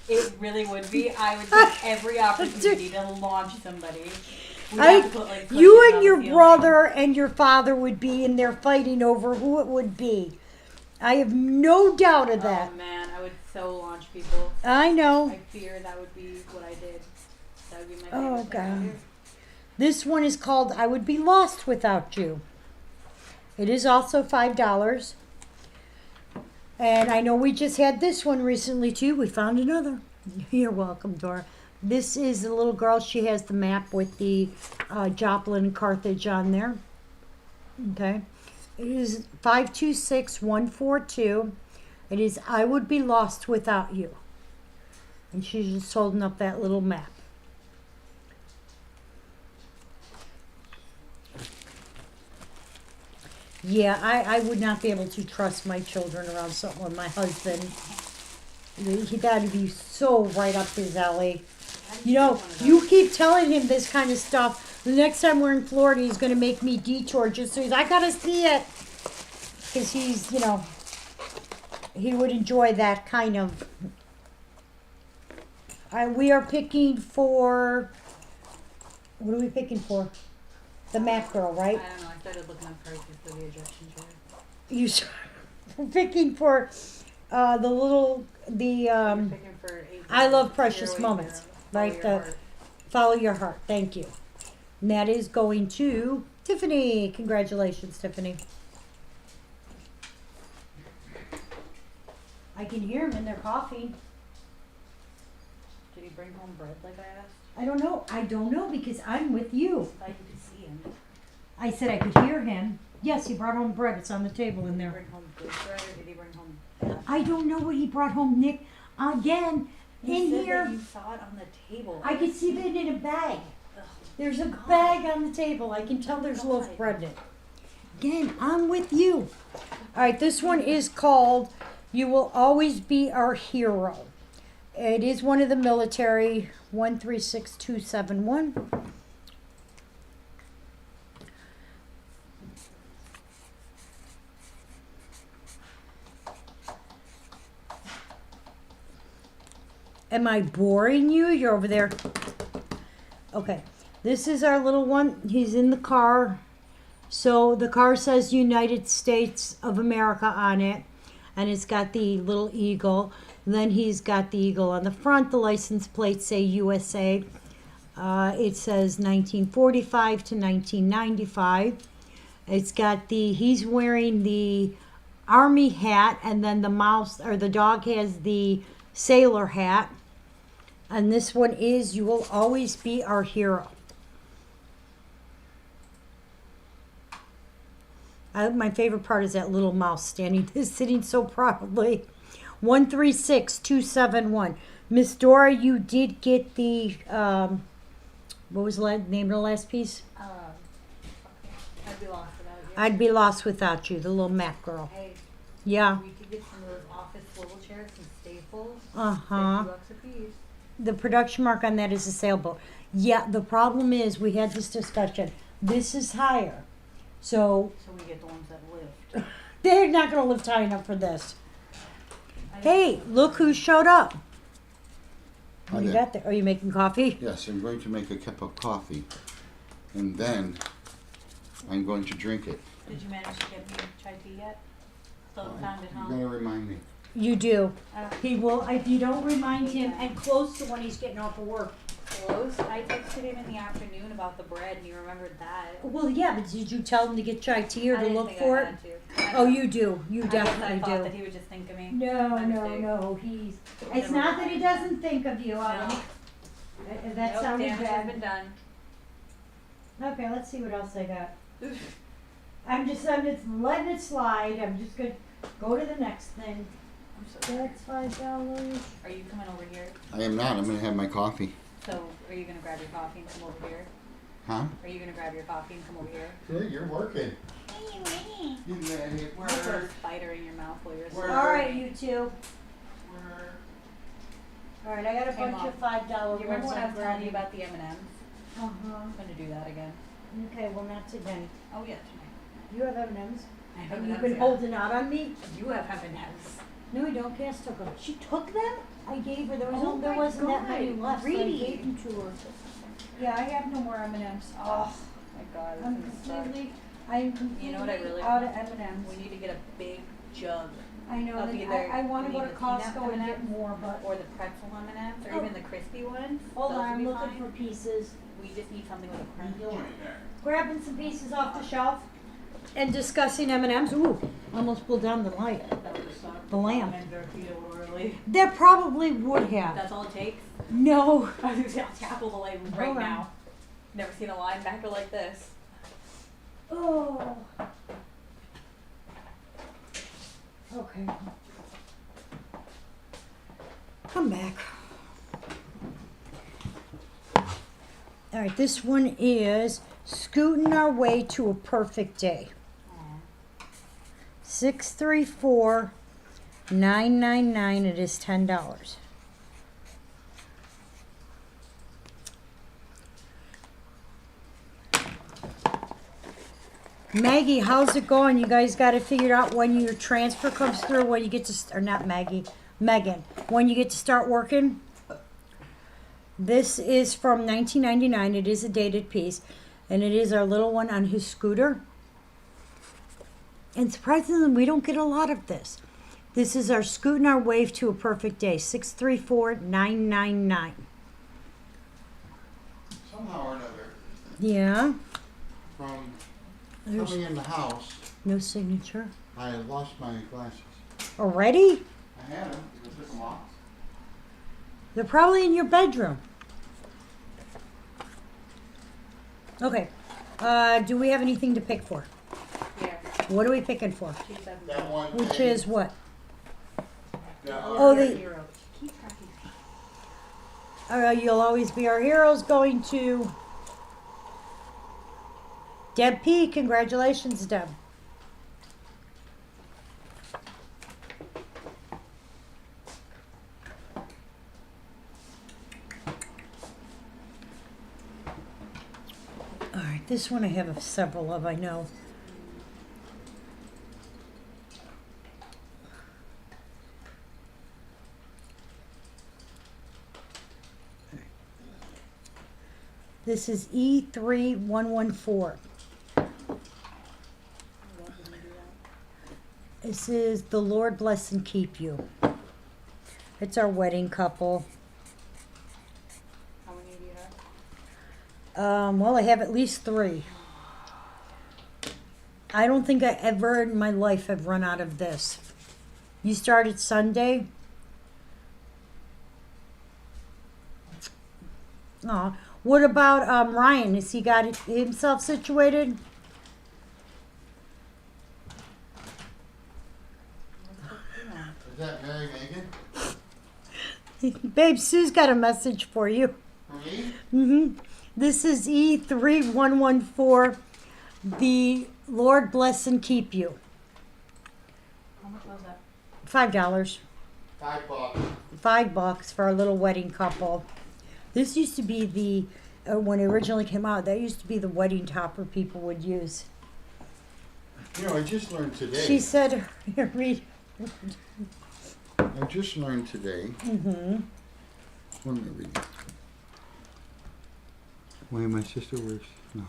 It really would be. I would take every opportunity to launch somebody. We'd have to put, like, You cushion and on your the ceiling. brother and your father would be in there fighting over who it would be. I have no doubt of that. Oh man, I would so launch people. I know. I fear that would be what I did. That would be my Oh, favorite thing to God. do. This one is called I Would Be Lost Without You. It is also $5. And I know we just had this one recently too. We found another. You're welcome, Dora. This is a little girl. She has the map with the Joplin and Carthage on there. Okay. It is 526142. It is I Would Be Lost Without You. And she's just holding up that little map. Yeah, I would not be able to trust my children around someone. My husband, he got to be so right up his alley. You know, you keep telling him this kind of stuff. The next time we're in Florida, he's going to make me detour just so I got to see it. Because he's, he would enjoy that kind of. We are picking for, what are we picking for? The map girl, right? I don't know. I started looking up prices for the ejection chair. We're picking for the little, You're picking for 8 I love precious 080. moments, Follow right? your The heart. follow your heart. Thank you. And that is going to Tiffany. Congratulations, Tiffany. I can hear them in their coffee. Did he bring home bread like I asked? I don't know. I don't know because I'm with you. I thought you could see him. I said I could hear him. Yes, he brought home bread. It's on the table in Did he there. bring home good bread or did he bring home bad? I don't know what he brought home, Nick. Again, You in said here, that you saw it on the table. I could see it in a bag. Ugh. There's a God. bag on the table. I can tell there's loaf God. bread in it. Again, I'm with you. All right, this one is called "You Will Always Be Our Hero." It is one of the military, 136271. Am I boring you? You're over there. Okay. This is our little one. He's in the car. So the car says United States of America on it. And it's got the little eagle. Then he's got the eagle on the front. The license plates say USA. It says 1945 to 1995. It's got he's wearing the army hat, and then the mouse or the dog has the sailor hat. And this one is "You Will Always Be Our Hero." My favorite part is that little mouse sitting so proudly. 136271. Miss Dora, you did get the what was the name of the last piece? I'd be lost without you. I'd Be Lost Without You, the little Mac girl. Hey, Yeah. we could get some of those office swivel chairs and staples. Uh-huh. $50 a piece. The production mark on that is a sailboat. Yeah, the problem is we had this discussion. This is higher. So So we get the ones that lift. they're not going to lift high enough for this. I- Hey, look who showed up. Hi What do you there. got there? Are you making coffee? Yes, I'm going to make a cup of coffee, and then I'm going to drink it. Did you manage to get me chai tea yet? Still haven't found it, You're huh? going to remind me. You do. Uh, He will, if you don't remind him, and close to when he's getting off of work. Close. I texted him in the afternoon about the bread, and he remembered that. Well, yeah, but did you tell him to get chai tea or I to didn't look think for I it? had to. Oh, you do. You I guess I definitely thought that do. he would just think of me. No, My no, mistake. no. It's Never not that he mind. doesn't think of you. No. That Nope, sounded damage has bad. been done. Okay, let's see what else I got. I'm just letting it slide. I'm just gonna go to the next thing. I'm so sorry. That's $5. Are you coming over here? I am not. I'm going to have my coffee. So, are you gonna grab your coffee and come over here? Huh? Are you gonna grab your coffee and come over here? Good, you're working. You made it I'll put a spider in your mouth while you're Word. All right, you two. Work. All right, I got a Hey, bunch Mom. of $5 Do you remember ones when I I'm was telling you grabbing. about the M&Ms? Uh-huh. I'm gonna do that again. Okay, well not today. Oh yeah, tonight. You have M&Ms? I have And you've M&Ms, been yeah. holding out on me? You have M&Ms. No, I don't. Cass took them. She took them? I gave her. There was Oh there my wasn't that many God, left. So I really? gave them to her. Yeah, I have no more M&Ms. Oh my god, this I'm is suck. completely. I am completely You know what I really out want? of M&Ms. We need to get a big jug, I know. of That either I want to we go need to the peanut Costco and get M&Ms more, but or the pretzel M&Ms, or Oh. even the crispy ones. hold Those on. would I'm be looking fine. for pieces. We just need something with a What are you crunch. doing there? Grabbing some pieces off the shelf and discussing M&Ms. Ooh, almost pulled down the light. That would suck. The lamp. And their feet early. That probably would have. That's all it takes. No. I'll tackle the line right Hold on. now. Never seen a linebacker like this. Oh. Okay. Come back. All right, this one is Scooting Our Way to a Perfect Day. 634-999. It is $10. Maggie, how's it going? You guys got it figured out when your transfer comes through, when you get to, or not Maggie, Megan, when you get to start working? This is from 1999. It is a dated piece, and it is our little one on his scooter. And surprisingly, we don't get a lot of this. This is our Scooting Our Way to a Perfect Day, 634-999. Somehow or another, Yeah, from there's coming in the house, no signature. I lost my glasses. Already? I had them. You took them off. They're probably in your bedroom. Okay. Do we have anything to pick for? Yeah. What are we picking for? 270. That one. Which thing, is what? that, Oh, the Hero. Keep track of You'll Always Be Our Heroes going to Deb P. Congratulations, Deb. All right, this one I have several of, I know. This is E3114. This is The Lord Bless and Keep You. It's our wedding couple. How many do you have? Well, I have at least 3. I don't think I ever in my life have run out of this. You started Sunday? Oh, what about Ryan? Has he got himself situated? is that Mary Megan? Babe, Sue's got a message for you. For me? Mm-hmm. This is E3114. The Lord bless and keep you. How much was that? $5. $5. $5 for our little wedding couple. This used to be the when it originally came out. That used to be the wedding topper people would use. You know, I just learned today. She said, "Read." I just learned today. Mm-hmm. Let me read it. Wait, my sister works. No.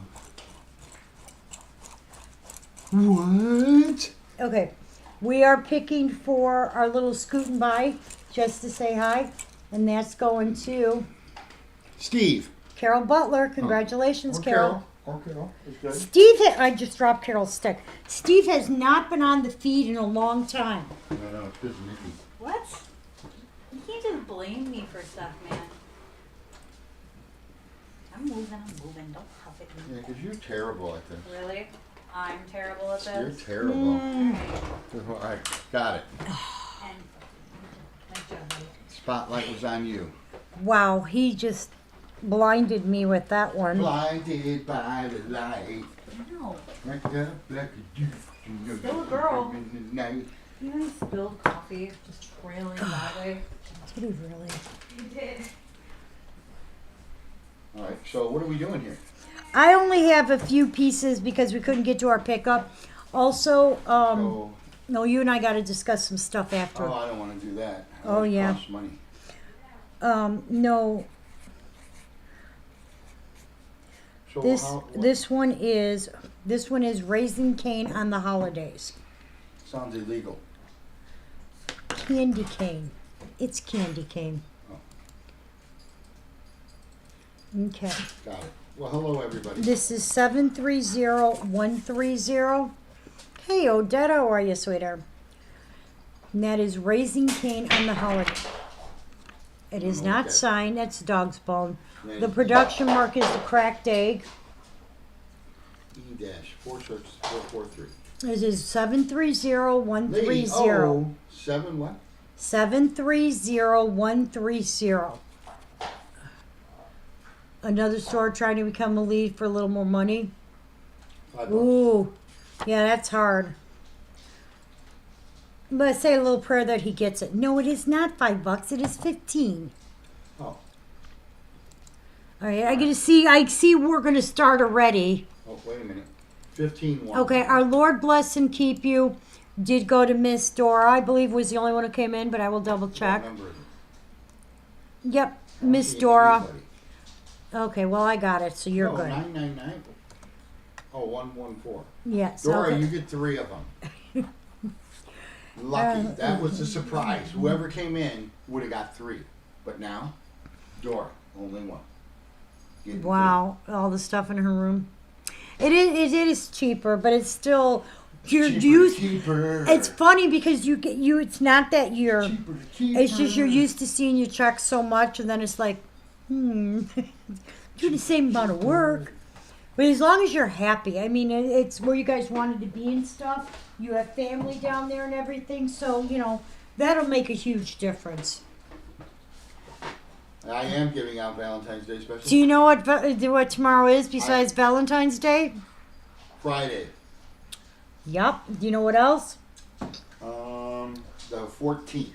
What? Okay, we are picking for our little scooting by just to say hi, and that's going to Steve. Carol Butler. Congratulations, Carol. Oh, Carol. It's good. Steve, I just dropped Carol's stick. Steve has not been on the feed in a long time. No, it's good, Mickey. What? You can't just blame me for stuff, man. I'm moving. Don't huff at me. Yeah, because you're terrible at this. Really? I'm terrible at You're this. terrible. Mm. All right, got it. And nice job, buddy. Spotlight was on you. Wow, he just blinded me with that one. Blinded by the light. No. Like a black Still a girl. Night. You know, he spilled coffee just trailing badly. Did he really? He did. All right, so what are we doing here? I only have a few pieces because we couldn't get to our pickup. Also, So, no, you and I got to discuss some stuff after. oh, I don't want to do that. It Oh, always yeah. costs money. No, So this one is Raising Cane on the Holidays. sounds illegal. Candy cane. It's candy cane. Okay. Got it. Well, hello, everybody. This is 730130. Hey, Odette, how are you, sweetheart? And that is Raising Cane on the Holiday. It is not Okay. signed. That's Dog's Bone. Yeah, The production mark is the Cracked Egg. E-46443. It is 730130. Lady, oh, 7 what? 730130. Another store trying to become a lead for a little more money. $5. Ooh, yeah, that's hard. But I say a little prayer that he gets it. No, it is not $5. It is 15. Oh, All right, I see we're gonna start already. oh, wait a minute. 15-1. Okay, our Lord bless and keep you did go to Miss Dora. I believe was the only one who came in, but I will double check. Remember it. Yep, I don't Miss see Dora. anybody. Okay, well I got it, so you're Oh, good. 999. Oh, 114. Yes. Dora, okay. you get 3 of them. Lucky. That was a surprise. Whoever came in would have got 3. But now, Dora, only 1. Getting Wow, all the stuff in her room. It is cheaper, but it's still You're Cheaper to used. keep her. It's funny because you. It's not that you're. Cheaper to keep It's just you're her. used to seeing your checks so much, and then it's like, do the same amount of work. But as long as you're happy, I mean, it's where you guys wanted to be and stuff. You have family down there and everything, so that'll make a huge difference. I am giving out Valentine's Day special. Do you know what tomorrow is besides Valentine's Day? Friday. Yep. Do you know what else? The 14th.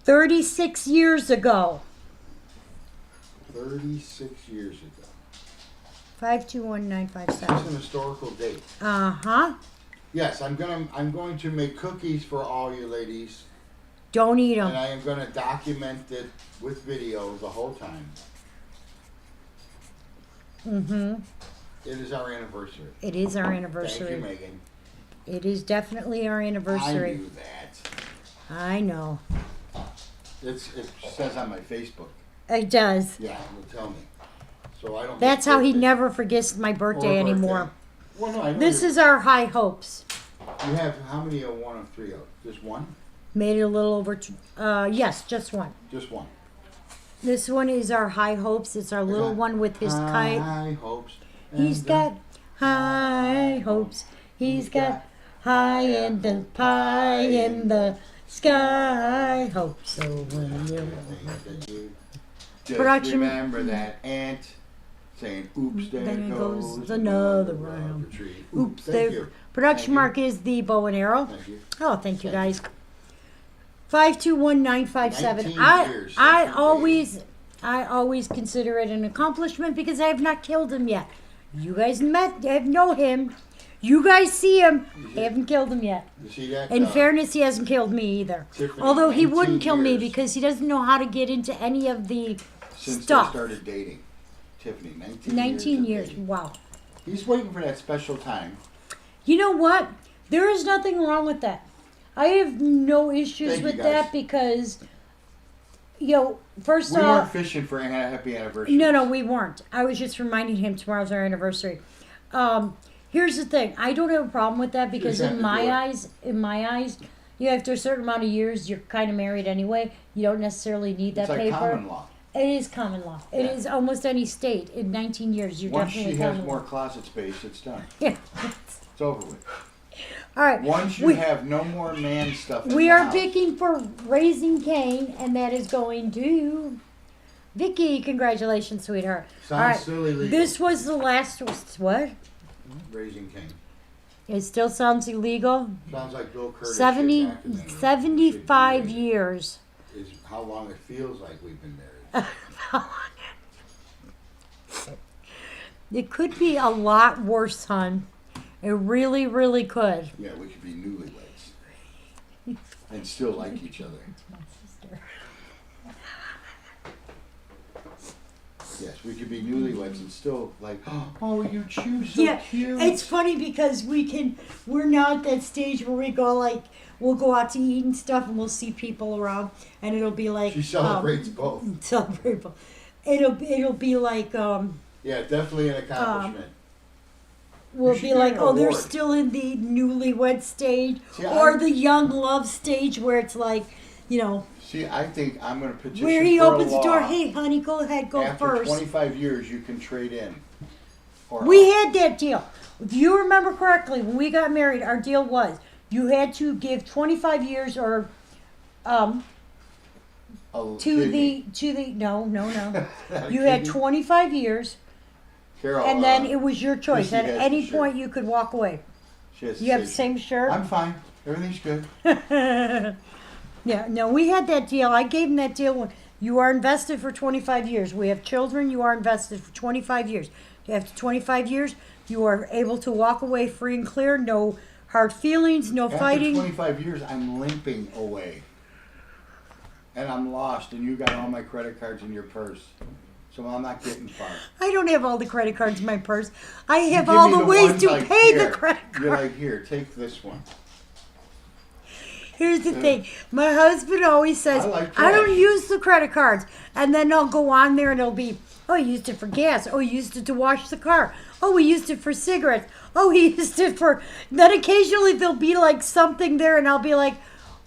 36 years ago. 36 years ago. 521-957. It's an historical date. Uh-huh. Yes, I'm going to make cookies for all you ladies, Don't eat and them. I am going to document it with video the whole time. Mm-hmm. It is our anniversary. It is our Thank anniversary. you, Megan. It is definitely our I anniversary. knew that. I know. It says on my Facebook. It does. Yeah, it will tell me. So I don't. That's get how he birthday never forgets my birthday or anymore. Well, no, I know This you- is our high hopes. You have how many of one of three of? Just one? Made it a little over. Yes, just one. Just one. This one is our high hopes. It's our little one with his kite. High hopes. He's and got high hopes. He's got high in the pie in the sky. Hope so when you. Just Production- remember that ant saying, "Oops, there Then goes another rubber round. tree." Oops, Thank there. you. Production Thank mark is the bow and arrow. Thank you. Oh, thank you Thank guys. 521-957. 19 years I since we always consider it an accomplishment because I have not killed him yet. You guys know him. You guys see him. I haven't killed him yet. You see that? In fairness, he hasn't killed me either. Tiffany, Although he 19 wouldn't kill me years because he doesn't know how to get into any of the since stuff. they started dating. Tiffany, 19, 19 of years. dating. Wow. He's waiting for that special time. You know what? There is nothing wrong with that. I have no issues Thank you, with guys. that because, first We weren't off, fishing for a happy anniversary. no, we weren't. I was just reminding him tomorrow's our anniversary. Here's the thing. I don't have a problem with that because just have in to my do it. eyes, after a certain amount of years, you're kind of married anyway. You don't necessarily need that It's like paper. common law. It is common law. It Yeah. is almost any state. In 19 years, you're Once definitely she has common more law. closet space, it's done. Yeah. It's over with. All right. Once you We- have no more man stuff in We the are house. picking for Raising Cain, and that is going to Vicky. Congratulations, sweetheart. Sounds All right. silly legal. This was the last. What? Raising King. It still sounds illegal. Sounds like Bill Curtis. 75 years. Is how long it feels like we've been married. It could be a lot worse, hon. It really, really could. Yeah, we could be newlyweds and still like each other. Yes, we could be newlyweds and still like, oh, you chew so Yeah, cute. it's funny because we're now at that stage where we go we'll go out to eat and stuff and we'll see people around and it'll be like She celebrates both. celebrate both. It'll be like Yeah, definitely an accomplishment. we'll should be get like, an oh, they're award. still in the newlywed stage See, or I'm- the young love stage where it's like, See, I think I'm going to petition where he for a opens the door, law. hey honey, go ahead, go After first. 25 years, you can trade in. Or We had that deal. If you remember correctly, when we got married, our deal was you had to give 25 years or to the no. You had 25 years Carole, and then it was your choice. Chrissy At has any the shirt. point you could walk away. She has to You have the say, same shirt? I'm fine. Everything's good. Yeah, no, we had that deal. I gave him that deal when you are invested for 25 years. We have children, you are invested for 25 years. After 25 years, you are able to walk away free and clear, no hard feelings, no After fighting. 25 years, I'm limping away. And I'm lost, and you got all my credit cards in your purse. So I'm not getting far. I don't have all the credit cards in my purse. I have Give all me the ways ones to like pay the here. credit You're card. like, here, take this one. Here's the thing. My husband always says, I like I don't cash. use the credit cards. And then I'll go on there and it'll be Oh, he used it for gas. Oh, he used it to wash the car. Oh, he used it for cigarettes. Oh, he used it for. Then occasionally there'll be like something there, and I'll be like,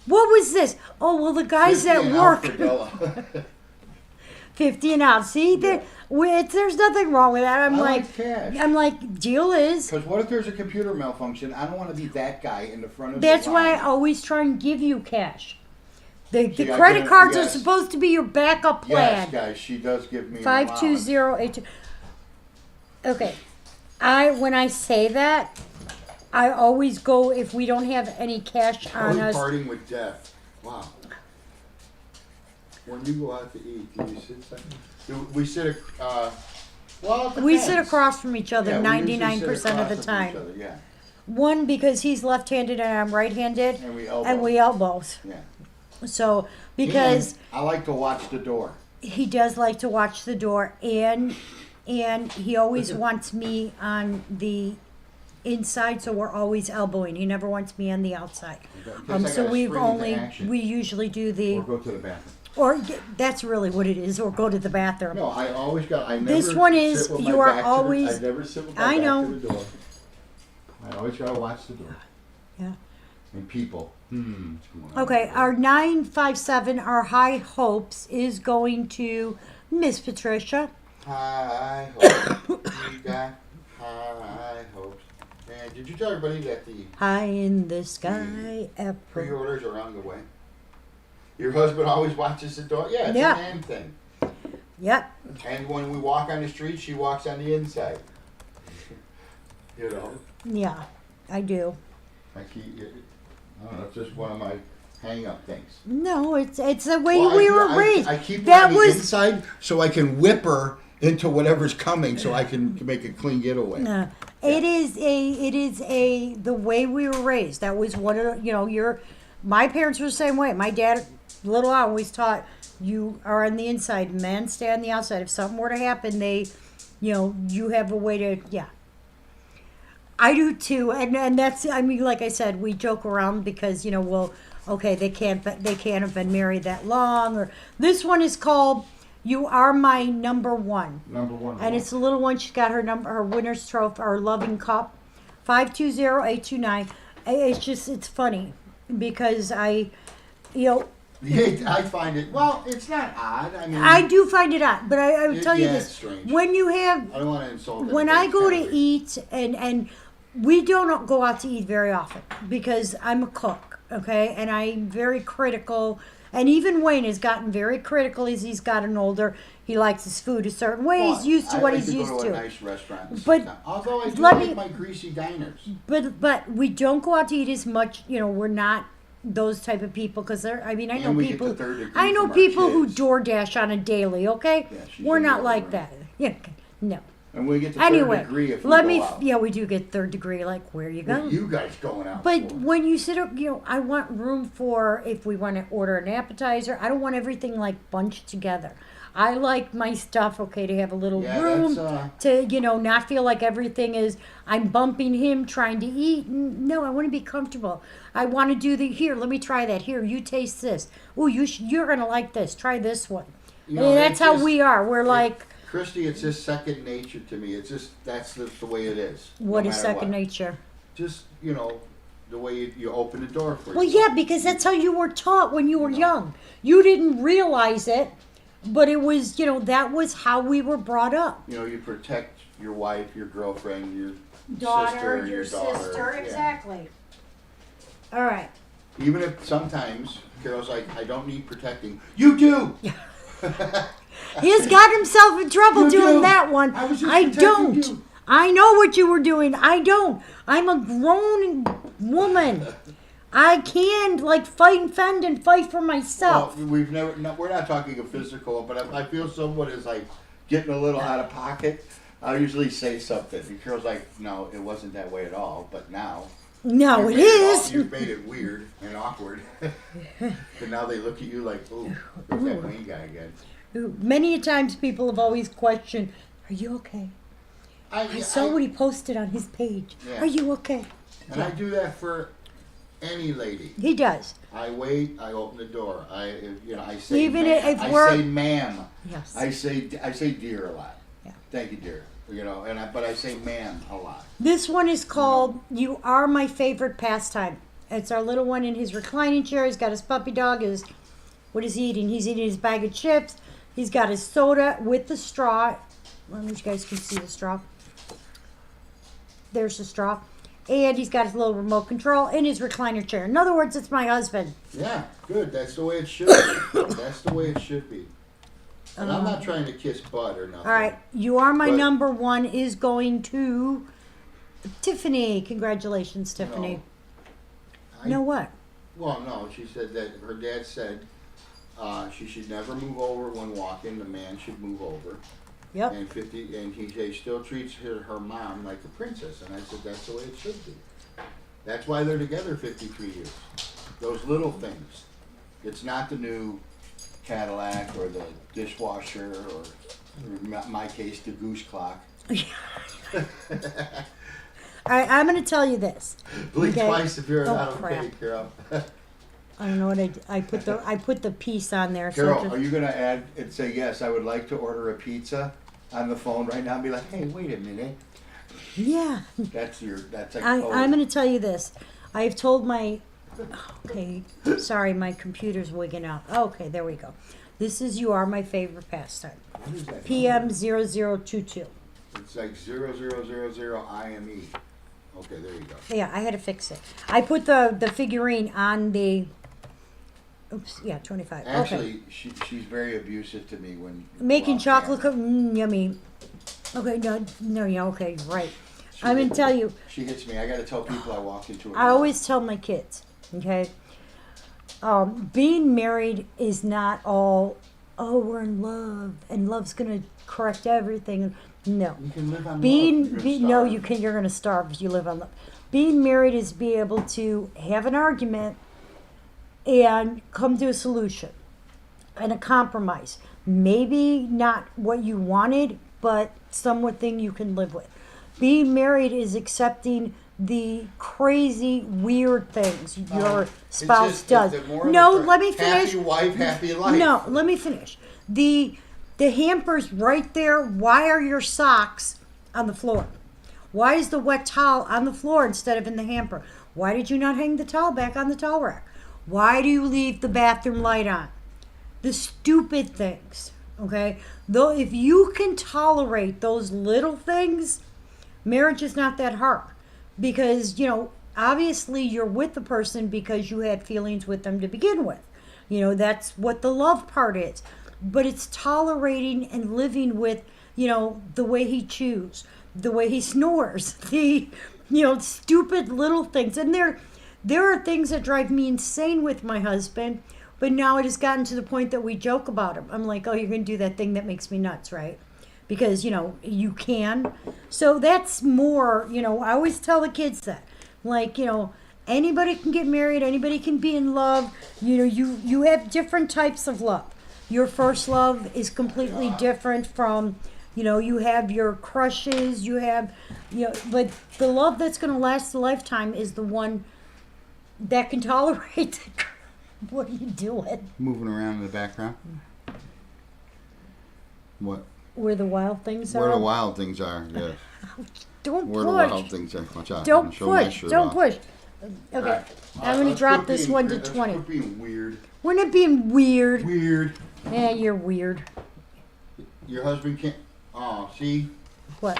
"What was this?" Oh, well, the guys 50 at and work. Alfredella. 50 and out. See, there's nothing wrong with that. I like cash. I'm like, deal is. Because what if there's a computer malfunction? I don't want to be that guy in the front of That's the why I line. always try and give you cash. The See, I credit get it, cards are yes. supposed to be your backup plan. Yes, guys, she does give me an 52082. Okay. When I say that, I always go if we don't have any cash on Only us. parting with death. Wow. When you go out to eat, do you sit something? We sit, well, it We sit depends. across from each other Yeah, we usually 99% sit of the across from each time. other, yeah. One, because he's left-handed and I'm right-handed, And we elbow. and we elbows. Yeah. So, because And I like to watch the door. he does like to watch the door, and he always wants me on the inside, so we're always elbowing. He never wants me on the outside. I So gotta we've spring into only action. we usually do the Or go to the bathroom. or that's really what it is, or go to the bathroom. No, I always got. I never. This one is, sit with you my are back always- I never sit with my I back know. to the door. I always gotta watch the door. Yeah. And people. What's going on Okay, there? our 957, our high hopes is going to Miss Patricia. High hopes. You got high hopes. And did you tell everybody that the High in the sky, April. pre-orders are on the way? Your husband always watches the door. Yeah, it's Yeah. a man thing. Yep. And when we walk on the street, she walks on the inside. You know, Yeah, I do. I keep. I don't know. It's just one of my hang-up things. No, it's the way Well, we I, were raised. I keep her that on the was inside so I can whip her into whatever's coming, so I can make a clean getaway. no. It is the way we were raised. That was one of my parents were the same way. My dad, little on, always taught you are on the inside, men stay on the outside. If something were to happen, you have a way to I do too, and that's like I said, we joke around because okay, they can't have been married that long, or this one is called "You Are My Number One," Number one. and it's a little one. She's got her winner's trophy, her loving cup, 520829. It's funny because I find it. Well, it's not odd. I mean, I do find it odd, but I will tell you yeah, this: it's strange. when you have I don't want to insult. when I anybody's go to family. eat, and we don't go out to eat very often because I'm a cook, okay, and I'm very critical. And even Wayne has gotten very critical as he's gotten older. He likes his food a certain way. Well, He's used to I what like he's to used go to. to. A nice restaurant. And But sit down. Although I do let like me- my greasy diners. But we don't go out to eat as much. We're not those type of people because I know And we get people. the third degree I know from our people who kids. DoorDash on a daily. Okay, Yeah, she's we're in the not other like room. that. Yeah, okay. No. And we get the Anyway, third degree if we let go me. out. Yeah, we do get third degree. Like where you What go. are you guys going out But for? when you sit up, I want room for if we want to order an appetizer. I don't want everything like bunched together. I like my stuff, okay, to have a little Yeah, room that's, to, not feel like everything is, I'm bumping him trying to eat. No, I want to be comfortable. I want to do here, let me try that. Here, you taste this. Oh, you're going to like this. Try this one. You I know, mean, that's it's how just- we are. We're like, Christy, it's just second nature to me. It's just that's the way it is. what no is matter second what. nature? Just the way you open the door for. Well, yourself. yeah, because that's how you were taught when you were No. young. You didn't realize it, but it was, that was how we were brought up. You protect your wife, your girlfriend, your Daughter, sister, your daughter. sister, yeah. exactly. All right. Even if sometimes Carol's like, I don't need protecting. You do. He's got himself in trouble You doing do. that one. I was just I protecting don't. you. I know what you were doing. I don't. I'm a grown woman. I can fight and fend and fight for myself. Well, we're not talking a physical, but if I feel someone is like getting a little out of pocket, I'll usually say something. And Carol's like, no, it wasn't that way at all, but now. No, you've it made is. You've made it weird and awkward. And now they look at you like, ooh, there's that Wayne guy again. Many a times people have always questioned, are you okay? I saw what he posted on his page. Yeah. Are you okay? And I do that for any lady. He does. I wait. I open the door. I say Even ma'am. if I we're- say ma'am. Yes. I say dear a lot. Yeah. Thank you, dear. But I say ma'am a lot. This one is called "You Are My Favorite Pastime." It's our little one in his reclining chair. He's got his puppy dog. What is he eating? He's eating his bag of chips. He's got his soda with the straw. I don't know if you guys can see the straw. There's the straw. And he's got his little remote control in his recliner chair. In other words, it's my husband. Yeah, good. That's the way it should be. That's the way it should be. And I'm not trying to kiss butt or nothing. All right. You Are My But- Number One is going to Tiffany. Congratulations, Tiffany. No. Know what? Well, no. She said that her dad said she should never move over when walking. The man should move over. Yep. And he still treats her mom like a princess. And I said that's the way it should be. That's why they're together 53 years. Those little things. It's not the new Cadillac or the dishwasher or in my case the goose clock. I'm going to tell you this. Blink Okay. twice if you're Oh, not okay, crap. Carol. I don't know what I put the piece on there. Carol, just- are you going to add and say yes? I would like to order a pizza on the phone right now and be like, hey, wait a minute. Yeah. That's like I'm going to tell you this. I've told my. Okay, sorry, my computer's wigging out. Okay, there we go. This is You Are My Favorite Pastime. What is that PM number? 0022. It's like 0000 IME. Okay, there you go. Yeah, I had to fix it. I put the figurine on the. Oops, yeah, 25. Okay. Actually, she's very abusive to me when Making we're off chocolate camera. yummy. Okay, yeah, okay, right. She I'm going hits- to tell you, She hits me. I got to tell people I walked into a I always tell my kids, okay, being married is not all, oh, we're in love and love's going to correct everything. No. You can live on love. No, you can. You're going to starve if you live on love. Being married is be able to have an argument and come to a solution and a compromise. Maybe not what you wanted, but somewhat thing you can live with. Being married is accepting the crazy, weird things your spouse does. No, let me finish. Happy wife, happy life. No, let me finish. The hamper's right there. Why are your socks on the floor? Why is the wet towel on the floor instead of in the hamper? Why did you not hang the towel back on the towel rack? Why do you leave the bathroom light on? The stupid things, okay? Though if you can tolerate those little things, marriage is not that hard. Because, obviously you're with the person because you had feelings with them to begin with. That's what the love part is. But it's tolerating and living with, the way he chews, the way he snores, the, stupid little things. And there are things that drive me insane with my husband, but now it has gotten to the point that we joke about him. I'm like, oh, you're going to do that thing that makes me nuts, right? Because, you can. So that's more, I always tell the kids that. Like, anybody can get married, anybody can be in love. You have different types of love. Your first love is completely different from, you have your crushes, you have, but the love that's going to last a lifetime is the one that can tolerate. What are you doing? Moving around in the background. What? Where the wild things are. Where the wild things are, yes. Don't Where the wild push. things are. Watch out. Don't I'm show my push. shirt Don't off. push. Okay. Alright. I'm going to Let's drop quit this being one to weird. 20. Let's quit being weird. We're not being weird. Weird. Yeah, you're weird. Your husband can't. Oh, see, What?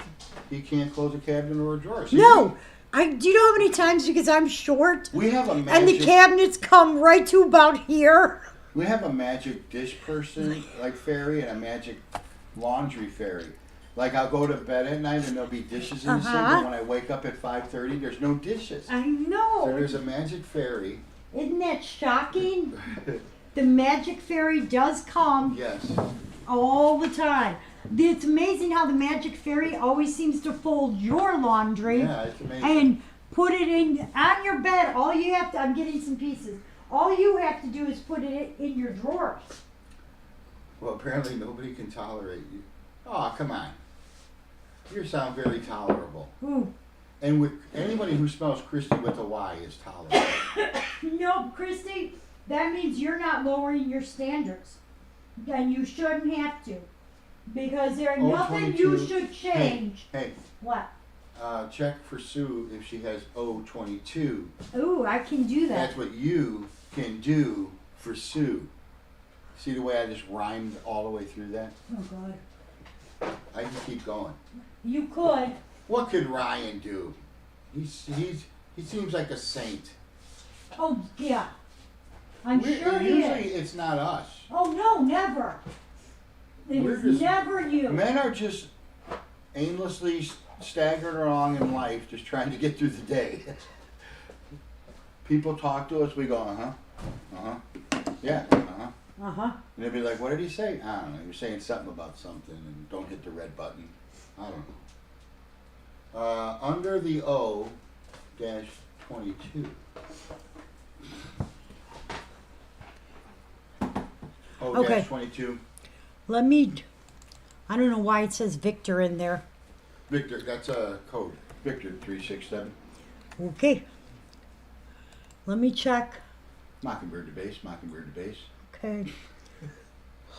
he can't close a cabinet or a drawer. See, No. Do you know how many times because I'm short We have a and magic. the cabinets come right to about here? We have a magic dish person like fairy and a magic laundry fairy. Like I'll go to bed at night and there'll be dishes in the sink, Uh-huh. and when I wake up at 5:30, there's no dishes. I So know. there's a magic fairy. Isn't that shocking? The magic fairy does come Yes. all the time. It's amazing how the magic fairy always seems to fold your laundry Yeah, it's amazing. and put it in on your bed. All you have to, I'm getting some pieces. All you have to do is put it in your drawers. Well, apparently nobody can tolerate you. Oh, come on. You sound very tolerable. Ooh. And with anybody who spells Christy with a Y is tolerant. No, Christy, that means you're not lowering your standards. And you shouldn't have to. Because there's Oh, nothing you 22. should change. Hey, What? check for Sue if she has O22. Ooh, I can do that. That's what you can do for Sue. See the way I just rhymed all the way through that? Oh, God. I can keep going. You could. What could Ryan do? He seems like a saint. Oh, yeah. I'm sure he Usually is. it's not us. Oh, no, never. It We're is just- never you. Men are just aimlessly staggering along in life, just trying to get through the day. People talk to us, we go, yeah, Uh-huh. And they'll be like, what did he say? I don't know. He was saying something about something, and don't hit the red button. I don't know. Under the O-22. Okay. O-22. Let me, I don't know why it says Victor in there. Victor, that's a code. Victor 367. Okay. Let me check. Mockingbird to base, Mockingbird to base. Okay.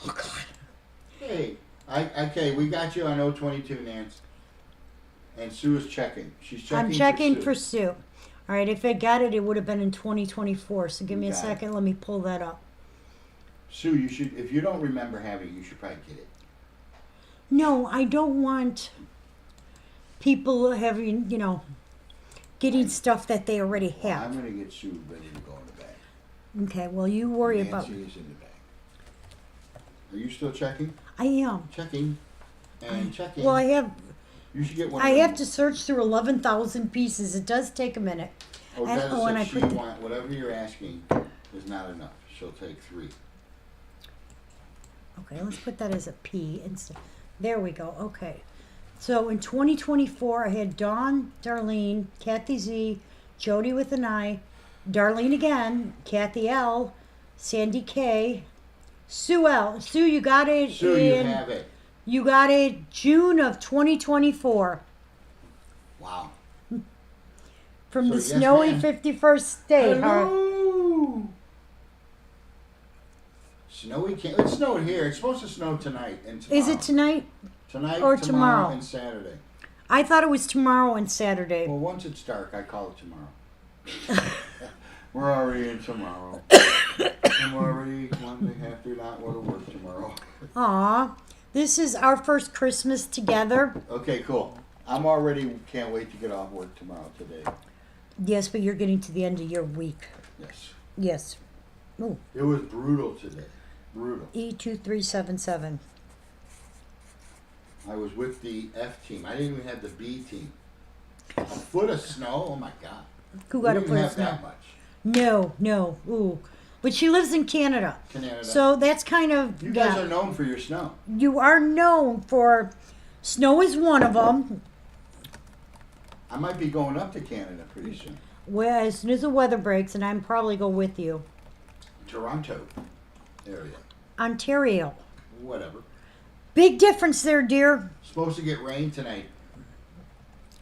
Oh, God. Hey, okay, we got you on O22, Nance. And Sue is checking. She's checking. I'm checking Sue. for Sue. All right, if I got it, it would have been in 2024. So give me a Got it. second. Let me pull that up. Sue, you should. If you don't remember having, you should probably get it. No, I don't want people having, getting stuff that they already have. I'm gonna get Sue ready to go in the bag. Okay, well, you worry Nancy about. is in the bag. Are you still checking? I am. Checking. And checking. Well, You should get one. I of have them. to search through 11,000 pieces. It does take a minute. Oh, and- Dennis oh, and said I she put the- want whatever you're asking is not enough. She'll take 3. Okay, let's put that as a P instead. There we go. Okay. So in 2024, I had Dawn, Darlene, Kathy Z, Jody with an I, Darlene again, Kathy L, Sandy K, Sue L. Sue, you got it Sue, you in. have it. You got it June of 2024 Wow. from So, the yes, snowy ma'am. 51st state. Hello. Snowy can't. It snowed here. It's supposed to snow tonight and tomorrow. Is it tonight? Tonight, or tomorrow, tomorrow? and Saturday. I thought it was tomorrow and Saturday. Well, once it's dark, I call it tomorrow. We're already in tomorrow. I'm already wanting to have to not go to work tomorrow. Aw, this is our first Christmas together. Okay, cool. I'm already can't wait to get off work tomorrow today. Yes, but you're getting to the end of your week. Yes. Yes. Oh, It was brutal today. Brutal. E2377. I was with the F team. I didn't even have the B team. A foot of snow? Oh my God. Who We got a didn't foot of have snow? that much. No. Ooh. But she lives in Canada. Canada. So that's kind of, You guys are known for your snow. You are known for, snow is one of them. I might be going up to Canada pretty soon. Well, as soon as the weather breaks, and I'm probably go with you. Toronto area. Ontario. Whatever. Big difference there, dear. Supposed to get rain tonight.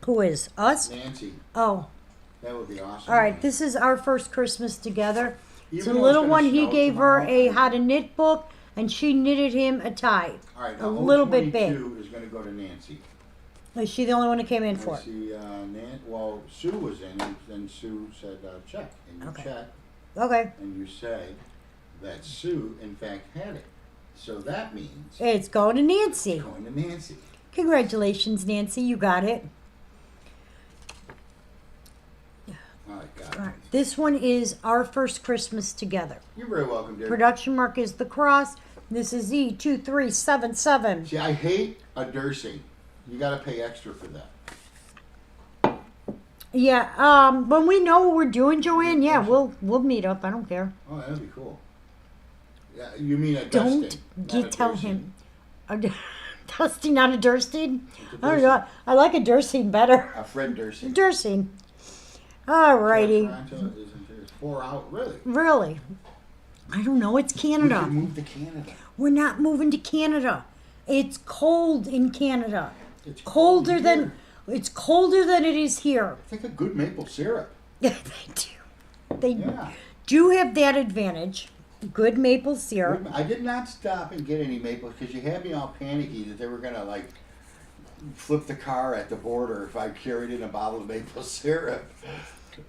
Who is? Us? Nancy. Oh. That would be awesome. All right, this is our first Christmas together. Even So though the little it's one, gonna he snow gave her tomorrow. a how to knit book, and she knitted him a tie. All right, a now little bit big. O22 is going to go to Nancy. Is she the only one that came in for I it? see, well, Sue was in, and then Sue said, check. And you Okay. checked, Okay. and you said that Sue, in fact, had it. So that means It's going to Nancy. it's going to Nancy. Congratulations, Nancy. You got it. All right, got it. All right. This one is our first Christmas together. You're very welcome, dear. Production mark is the cross. This is E2377. See, I hate a nursing. You got to pay extra for that. Yeah, when we know what we're doing, Joanne, yeah, we'll meet up. I don't care. Oh, that'd be cool. Yeah, you mean a Don't dusting, not a tell nursing. him. A dusting, not a Dursting? It's a I don't know. I like a Dursting better. A Fred Dursing. Dursting. Alrighty. Toronto is 4 out, really. Really? I don't know. It's We Canada. should move to Canada. We're not moving to Canada. It's cold in Canada. It's Colder cold than here. It's colder than it is here. It's like a good maple syrup. Yeah, they do. They Yeah. do have that advantage. Good maple syrup. I did not stop and get any maple because you had me all panicky that they were gonna like flip the car at the border if I carried in a bottle of maple syrup.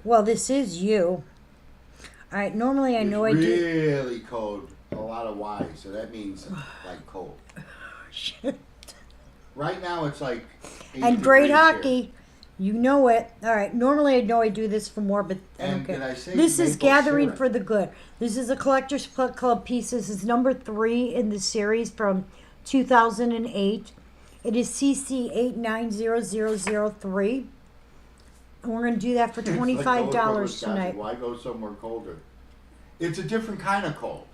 Well, this is you. All right. Normally, I know I It's do. really cold. A lot of Y, so that means like cold. Right now it's like 80 And great degrees hockey. here. You know it. All right. Normally, I know I do this for more, but I don't And care. did I say This is maple Gathering syrup? for the Good. This is a Collector's Club piece. This is number 3 in the series from 2008. It is CC 890003. And we're going to do that for It's like $25 going from Wisconsin. tonight. Why go somewhere colder? It's a different kind of cold.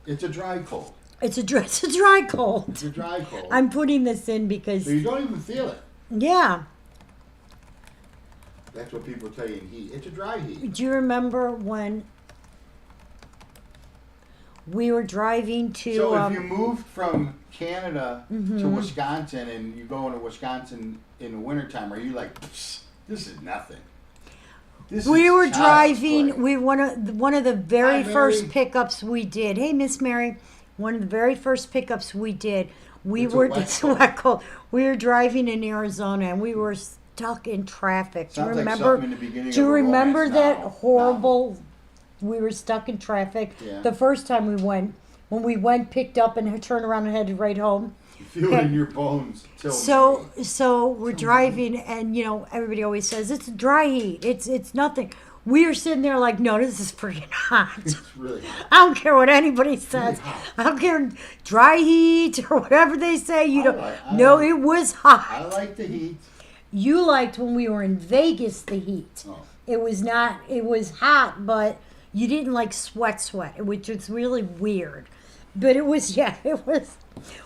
It's a dry cold. It's a dry cold. It's a dry cold. I'm putting this in because, So you don't even feel it. yeah. That's what people tell you in heat. It's a dry heat. Do you remember when we were driving to? So if you moved from Canada Mm-hmm. to Wisconsin and you go into Wisconsin in the wintertime, are you like, "Psst, this is nothing? This We is were child's driving. play." We one of the very Hi, first Mary. pickups we did. Hey, Miss Mary. One of the very first pickups we did. We It's a were wet it's cold. wet cold. We were driving in Arizona and we were stuck in traffic. Do you Sounds like remember? something in the beginning Do you of a remember romance that novel. horrible? We were stuck in traffic. Yeah. The first time we went, when we went, picked up and turned around and headed right home. You feel it in your bones. Till So we're driving, and everybody always says it's a dry heat. It's nothing. We are sitting there like, no, this is freaking hot. it's really hot. I don't care what anybody says. hot. I don't care dry heat or whatever they say. You I don't. like- No, it was hot. I like the heat. You liked when we were in Vegas the heat. Oh. It was not. It was hot, but you didn't like sweat, which is really weird. But it was, yeah, it was.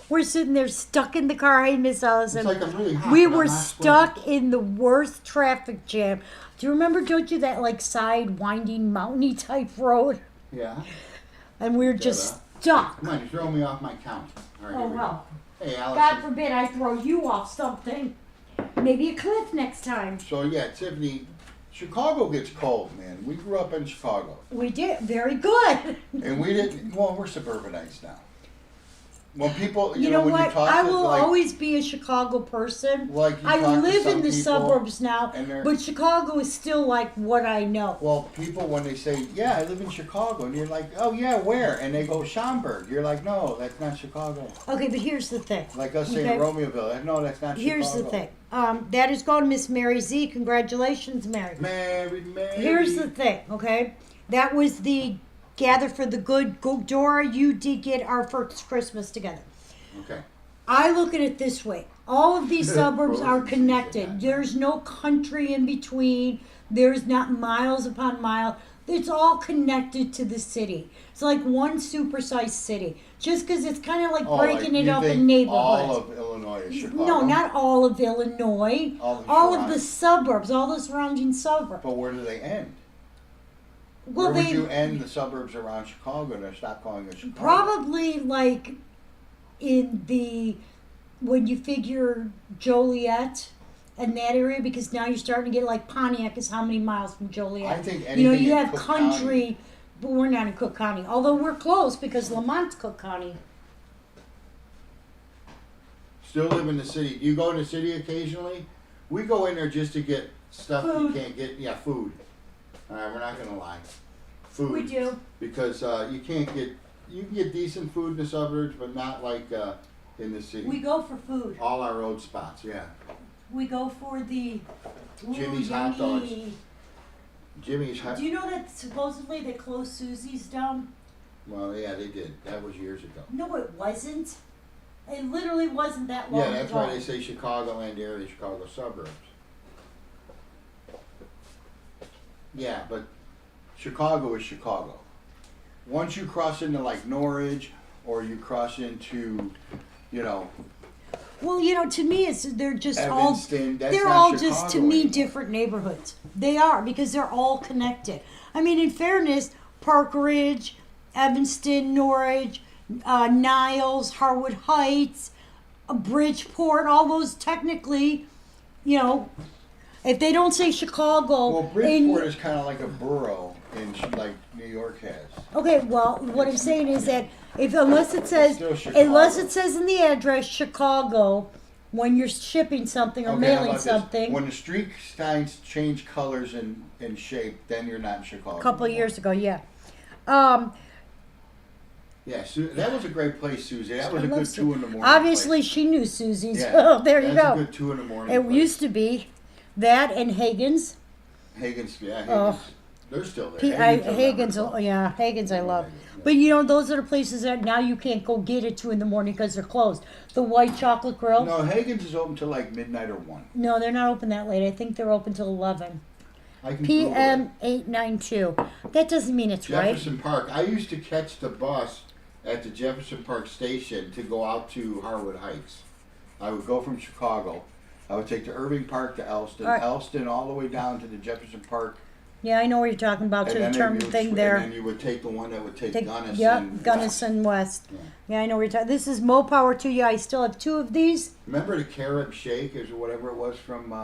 We're sitting there stuck in the car. Hey, Miss Allison. It's like I'm really hot. We but I'm were not stuck in the worst traffic jam. Do you remember, don't you, that like side winding mountainy type road? sweating. Yeah. And we were just stuck. Come on, you're throwing me off my count. All right, Oh here we go. well. Hey, God Allison. forbid I throw you off something. Maybe a cliff next time. So yeah, Tiffany, Chicago gets cold, man. We grew up in Chicago, We did very good. and we didn't. Well, we're suburbanites now. When people, You know when what? you talk I to will like, always be a Chicago person. like you I talk to live some in the people, suburbs now, and they're- but Chicago is still like what I know. Well, people when they say, "Yeah, I live in Chicago," and you're like, "Oh yeah, where?" And they go Schaumburg. You're like, "No, that's not Chicago." Okay, but here's the thing. Like us saying Okay. Romeoville. No, that's not Here's Chicago. the thing. That is going to Miss Mary Z. Congratulations, Mary. Mary. Here's the thing, okay? That was the Gather for the Good. Dora, you did get our first Christmas together. Okay. I look at it this way. All of these suburbs are Frozen connected. season. There's no country in between. There's not miles upon mile. It's all connected to the city. It's like one supersized city. Just because it's kind of like Oh, breaking like, it you up think in neighborhoods. all of Illinois is Chicago. No, not all of Illinois. All All of the suburbs, all the surrounding suburbs. But where do they end? Well, Where would you end the suburbs around Chicago to stop calling it Chicago? probably like in the when you figure Joliet and that area, because now you're starting to get like Pontiac is how many miles from Joliet? I think you anything in have Cook country, County- but we're not in Cook County. Although we're close because Lamont's Cook County. Still live in the city. Do you go in the city occasionally? We go in there just to get stuff Food. you can't get. Yeah, food. All right, we're not gonna lie. Food. We do. Because you can't get. You can get decent food in the suburbs, but not like in the city. We go for food. All our road spots. Yeah. We go for the Jimmy's hot dogs. yummy. Jimmy's hot. Do you know that supposedly they closed Susie's down? Well, yeah, they did. That was years ago. No, it wasn't. It literally wasn't that long Yeah, that's ago. why they say Chicagoland area, Chicago suburbs. Yeah, but Chicago is Chicago. Once you cross into like Norridge, or you cross into, you know, Well, to me, they're just Evanston, that's they're not all Chicago just to me anymore. different neighborhoods. They are, because they're all connected. I mean, in fairness, Park Ridge, Evanston, Norridge, Niles, Harwood Heights, Bridgeport, all those technically you know, if they don't say Chicago, Well, in- Bridgeport is kind of like a borough in like New York has. okay, well, what I'm saying is that if unless it says Still Chicago. unless it says in the address Chicago, when you're shipping something or Okay, how mailing about this? something, When the street signs change colors and shape, then you're not in Chicago. a couple of anymore. years ago, yeah. Um, Yeah, that was a great place, Susie. That was I a love good Su- 2 in the morning. Obviously, place. she knew Susie's. Yeah, Oh, there you that's go. a good 2 in the morning. It place. used to be that and Hagen's. Hagen's, yeah, Hagen's. Oh. They're still there. Hagen's, I'll never yeah, Hagen's I Yeah, love. Hagen's, yeah. But you know, those are the places that now you can't go get at 2 in the morning because they're closed. The White Chocolate Grill. No, Hagen's is open till like midnight or 1. No, they're not open that late. I think they're open till 11 I can Google p.m. it. 892. That doesn't mean it's Jefferson Park. I used to catch the bus at the Jefferson Park station to go out to Harwood Heights. I would go from Chicago. I would take the Irving Park to Elston, All right. Elston all the way down to the Jefferson Park. right. Yeah, I know what you're talking about. To the term you would thing And there. then you would take the one that would take Gunnison. Yep, Gunnison West. Yeah. Yeah, I know what you're talking. This is Mo Power to you. I still have 2 of these. Remember the carrot shake or whatever it was from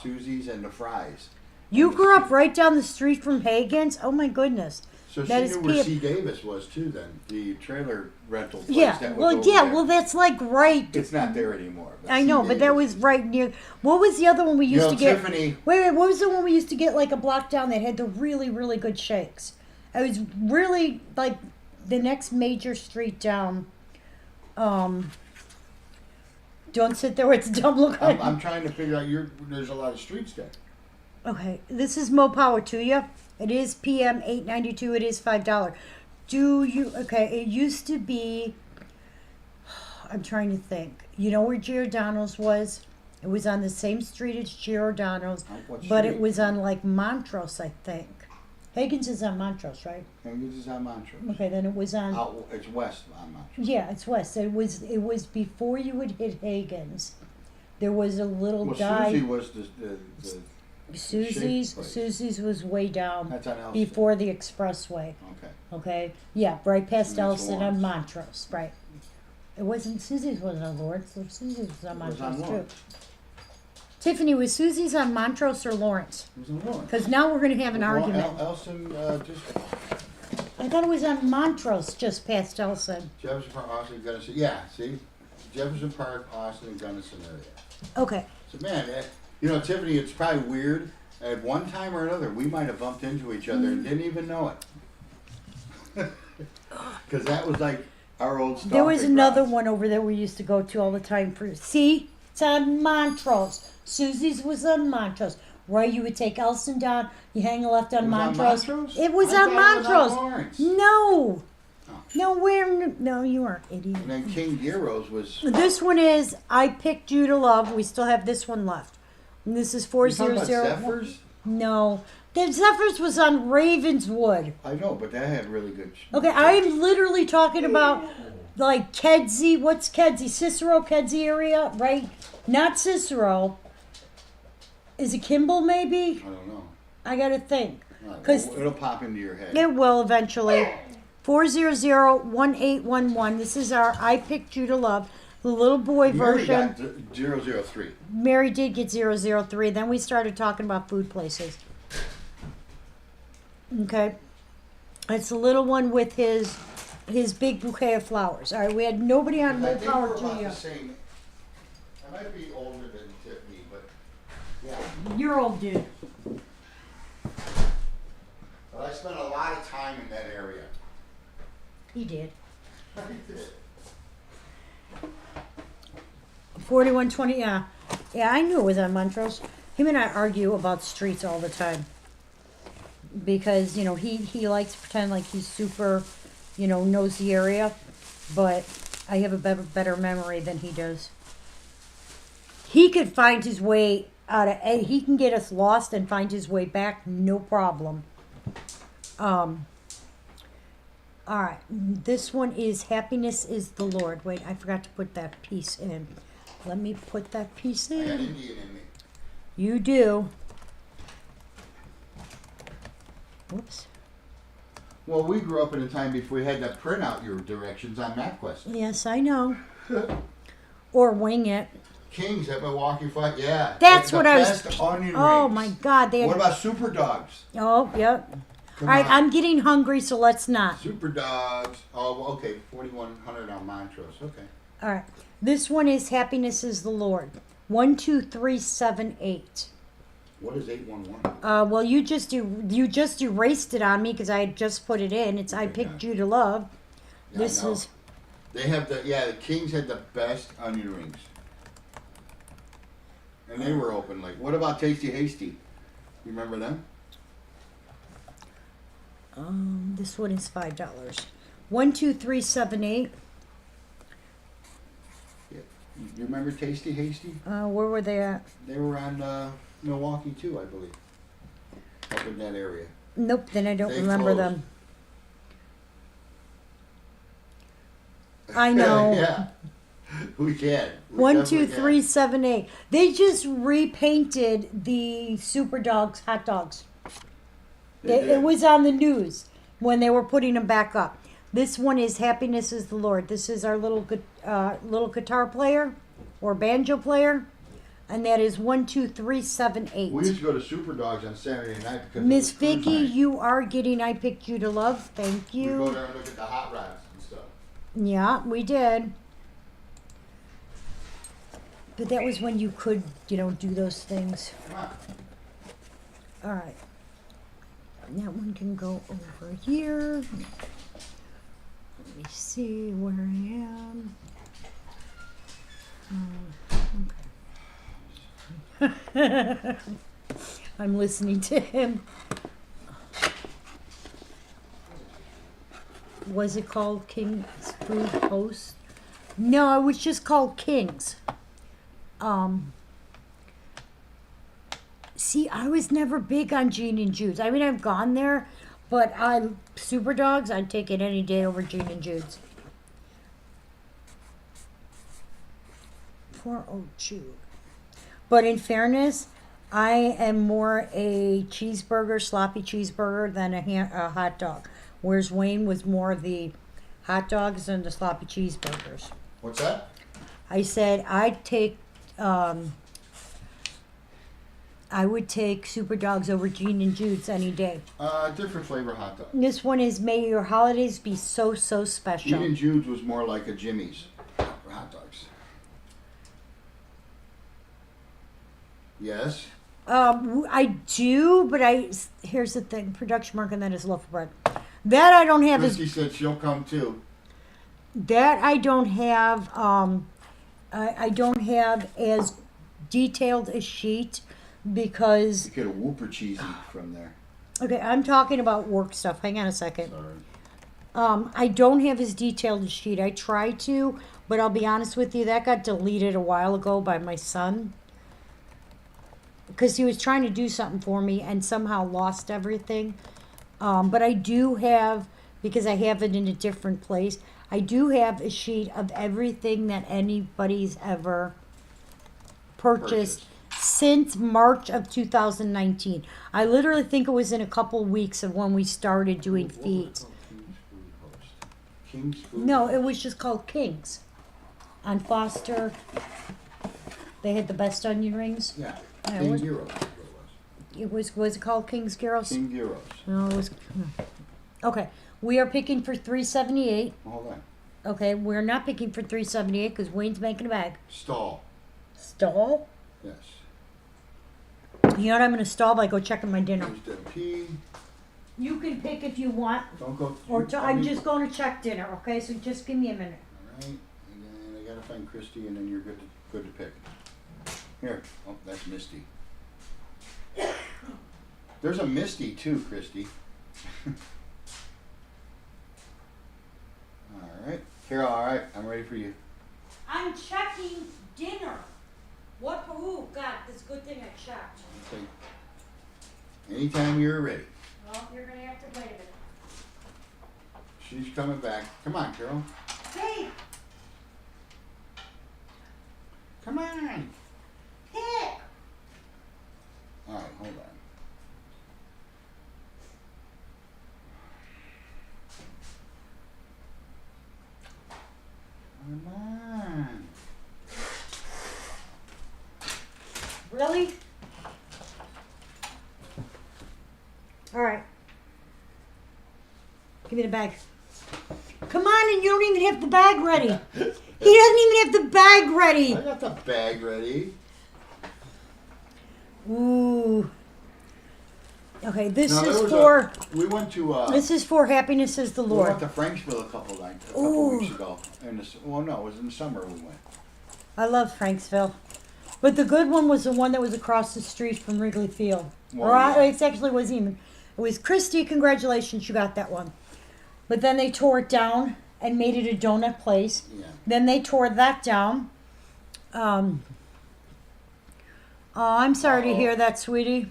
Susie's and the fries? You And the grew up street- right down the street from Hagen's. Oh my goodness. So that she is knew where P- C. Davis was too then, the trailer rental place Yeah. that was Well, over yeah. there. Well, that's like right. It's not there anymore. I C. know, but that Davis was is- right near. What was the other one we used to get? Tiffany, Wait, what was the one we used to get like a block down that had the really, really good shakes? It was really like the next major street down. Don't sit there with a dumb look on. I'm trying to figure out. There's a lot of streets there. Okay, this is Mo Power to you. It is PM 892. It is $5. Do you? Okay, it used to be. I'm trying to think. You know where Giordano's was? It was on the same street as Giordano's, What but it street? was on like Montrose, I think. Hagen's is on Montrose, right? Hagen's is on Montrose. Okay, then it was on. Out, it's west on Montrose. Yeah, it's west. It was before you would hit Hagen's. There was a little Well, dive. Susie was the Susie's shake place. Susie's was way down That's on Elston. before the expressway. Okay. Okay, yeah, right past And that's Elston on Lawrence. Montrose, right? It wasn't Susie's wasn't on Lawrence. So Susie's was on It was Montrose on too. Lawrence. Tiffany, was Susie's on Montrose or Lawrence? It was on Lawrence. Because now we're going to have an Well, argument. Elston, just I thought it was on Montrose, just past Elston. Jefferson Park, Austin, Gunnison. Yeah, see, Jefferson Park, Austin, and Gunnison area. Okay, So man, Tiffany, it's probably weird. At one time or another, we might have bumped into each other and didn't even know it. Because that was like our old stomping there was another grounds. one over there we used to go to all the time for. See, it's on Montrose. Susie's was on Montrose. Right, you would take Elston down. You hang a left on It was on Montrose. Montrose? It was I on thought it was on Montrose. Lawrence. No. Oh. No, where? No, you aren't, idiot. And then King Gyros was. This one is I Picked You to Love. We still have this one left. And this is You talking 400. about Zephyrs? No. The Zephyrs was on Ravenswood. I know, but that had really good. Okay, I'm literally talking about like Kedzie. What's Kedzie? Cicero, Kedzie area, right? Not Cicero. Is it Kimball, maybe? I don't know. I gotta think. All right, 'Cause- well, it'll pop into your head. It will eventually. 400-1811. This is our I Picked You to Love. The little boy Mary version. got 003. Mary did get 003. Then we started talking about food places. Okay. It's the little one with his big bouquet of flowers. All right, we had nobody on I Mo think Power we're about to the you. same. I might be older than Tiffany, but yeah. You're old, dude. But I spent a lot of time in that area. He did. I did. 4120, yeah. Yeah, I knew it was on Montrose. Him and I argue about streets all the time. Because, he likes to pretend like he's super, knows the area. But I have a better memory than he does. He could find his way he can get us lost and find his way back, no problem. All right, this one is Happiness is the Lord. Wait, I forgot to put that piece in. Let me put that piece I got in. Indian in me. You do. Whoops. Well, we grew up in a time before you had to print out your directions on MapQuest. Yes, I know. Or wing it. Kings at Milwaukee Fight. Yeah. That's the what I was. best onion Oh rings. my God! They had, What about Super Dogs? oh, yep. Come All right, on. I'm getting hungry, so let's not. Super Dogs. Oh, well, okay. 4,100 on Montrose. Okay. All right. This one is Happiness is the Lord. 12378. What is 811? Well, you just erased it on me because I had just put it in. It's I Okay, picked yeah. you to love. Yeah, This I know. is They have the Kings had the best onion rings. And they were open. Like, what about Tasty Hasty? You remember them? this one is $5. 12378. Yeah. You remember Tasty Hasty? Where were they at? They were on Milwaukee too, I believe. Up in that area. Nope. Then I don't They remember closed. them. I know. Yeah. We can. We One, definitely two, can. 3, 7, 8. They just repainted the Super Dogs hot dogs. They It did. was on the news when they were putting them back up. This one is Happiness is the Lord. This is our little guitar player or banjo player, and that is 12378. We used to go to Super Dogs on Saturday night because Miss it was cruise Vicky, night. you are getting I Picked You to Love. Thank We go you. there and look at the hot rods and stuff. Yeah, we did. But that was when you could, do those things. Come on. All right. That one can go over here. Let me see where I am. Okay. I'm listening to him. Was it called King's Food Host? No, it was just called King's. See, I was never big on Gene and Jude's. I mean, I've gone there, but Super Dogs, I'd take it any day over Gene and Jude's. Poor old Jude. But in fairness, I am more a cheeseburger, sloppy cheeseburger than a hot dog. Whereas Wayne was more of the hot dogs and the sloppy cheeseburgers. What's that? I said I would take Super Dogs over Gene and Jude's any day. Different flavor hot dog. This one is May Your Holidays Be So Gene Special. and Jude's was more like a Jimmy's for hot dogs. Yes. I do, but here's the thing: production mark, and that is loaf of bread. That I don't have Christy said she'll come too. I don't have. I don't have as detailed a sheet because. You get a Whooper cheesy from there. Okay, I'm talking about work stuff. Hang on a second. Sorry. I don't have as detailed a sheet. I try to, but I'll be honest with you, that got deleted a while ago by my son. Because he was trying to do something for me and somehow lost everything. But I do have, because I have it in a different place, I do have a sheet of everything that anybody's ever purchased since March of 2019. I literally think it was in a couple weeks of when we started doing What was it feet. called? King's Food No, Host? it was just called King's. On Foster, they had the best onion rings. Yeah. Yeah, King what- Gyros is what it Was it called King's Gyros? King Gyros. No, it was. Okay, we are picking for 378. Hold on. Okay, we're not picking for 378 because Wayne's making a bag. Stall. Stall? Yes. You know what? I'm gonna stall by go checking my dinner. There's the P. You can pick if you want, Don't go. or I I'm mean- just going to check dinner. Okay, so just give me a minute. All right. And then I gotta find Christy, and then you're good to pick. Here. Oh, that's Misty. There's a Misty too, Christy. All right. Carol, all right. I'm ready for you. I'm checking dinner. What? Oh God, this good thing I checked. Okay. Anytime you're ready. Well, you're gonna have to wait a minute. She's coming back. Come on, Carol. Hey, Come on. pick. All right, hold on. Come on. Really? All right. Give me the bag. Come on, and you don't even have the bag ready. He doesn't even have the bag ready. I got the bag ready. Ooh. Okay, this Now, is for we went to. this is for happiness is the We Lord. went to Franksville a couple Ooh. weeks ago. Well, no, it was in the summer we went. I love Franksville. But the good one was the one that was across the street from Wrigley Field. Well, Or yeah. it actually wasn't even. It was Christy, congratulations, you got that one. But then they tore it down and made it a donut place. Yeah. Then they tore that down. Oh, I'm sorry to Uh-oh. hear that, sweetie.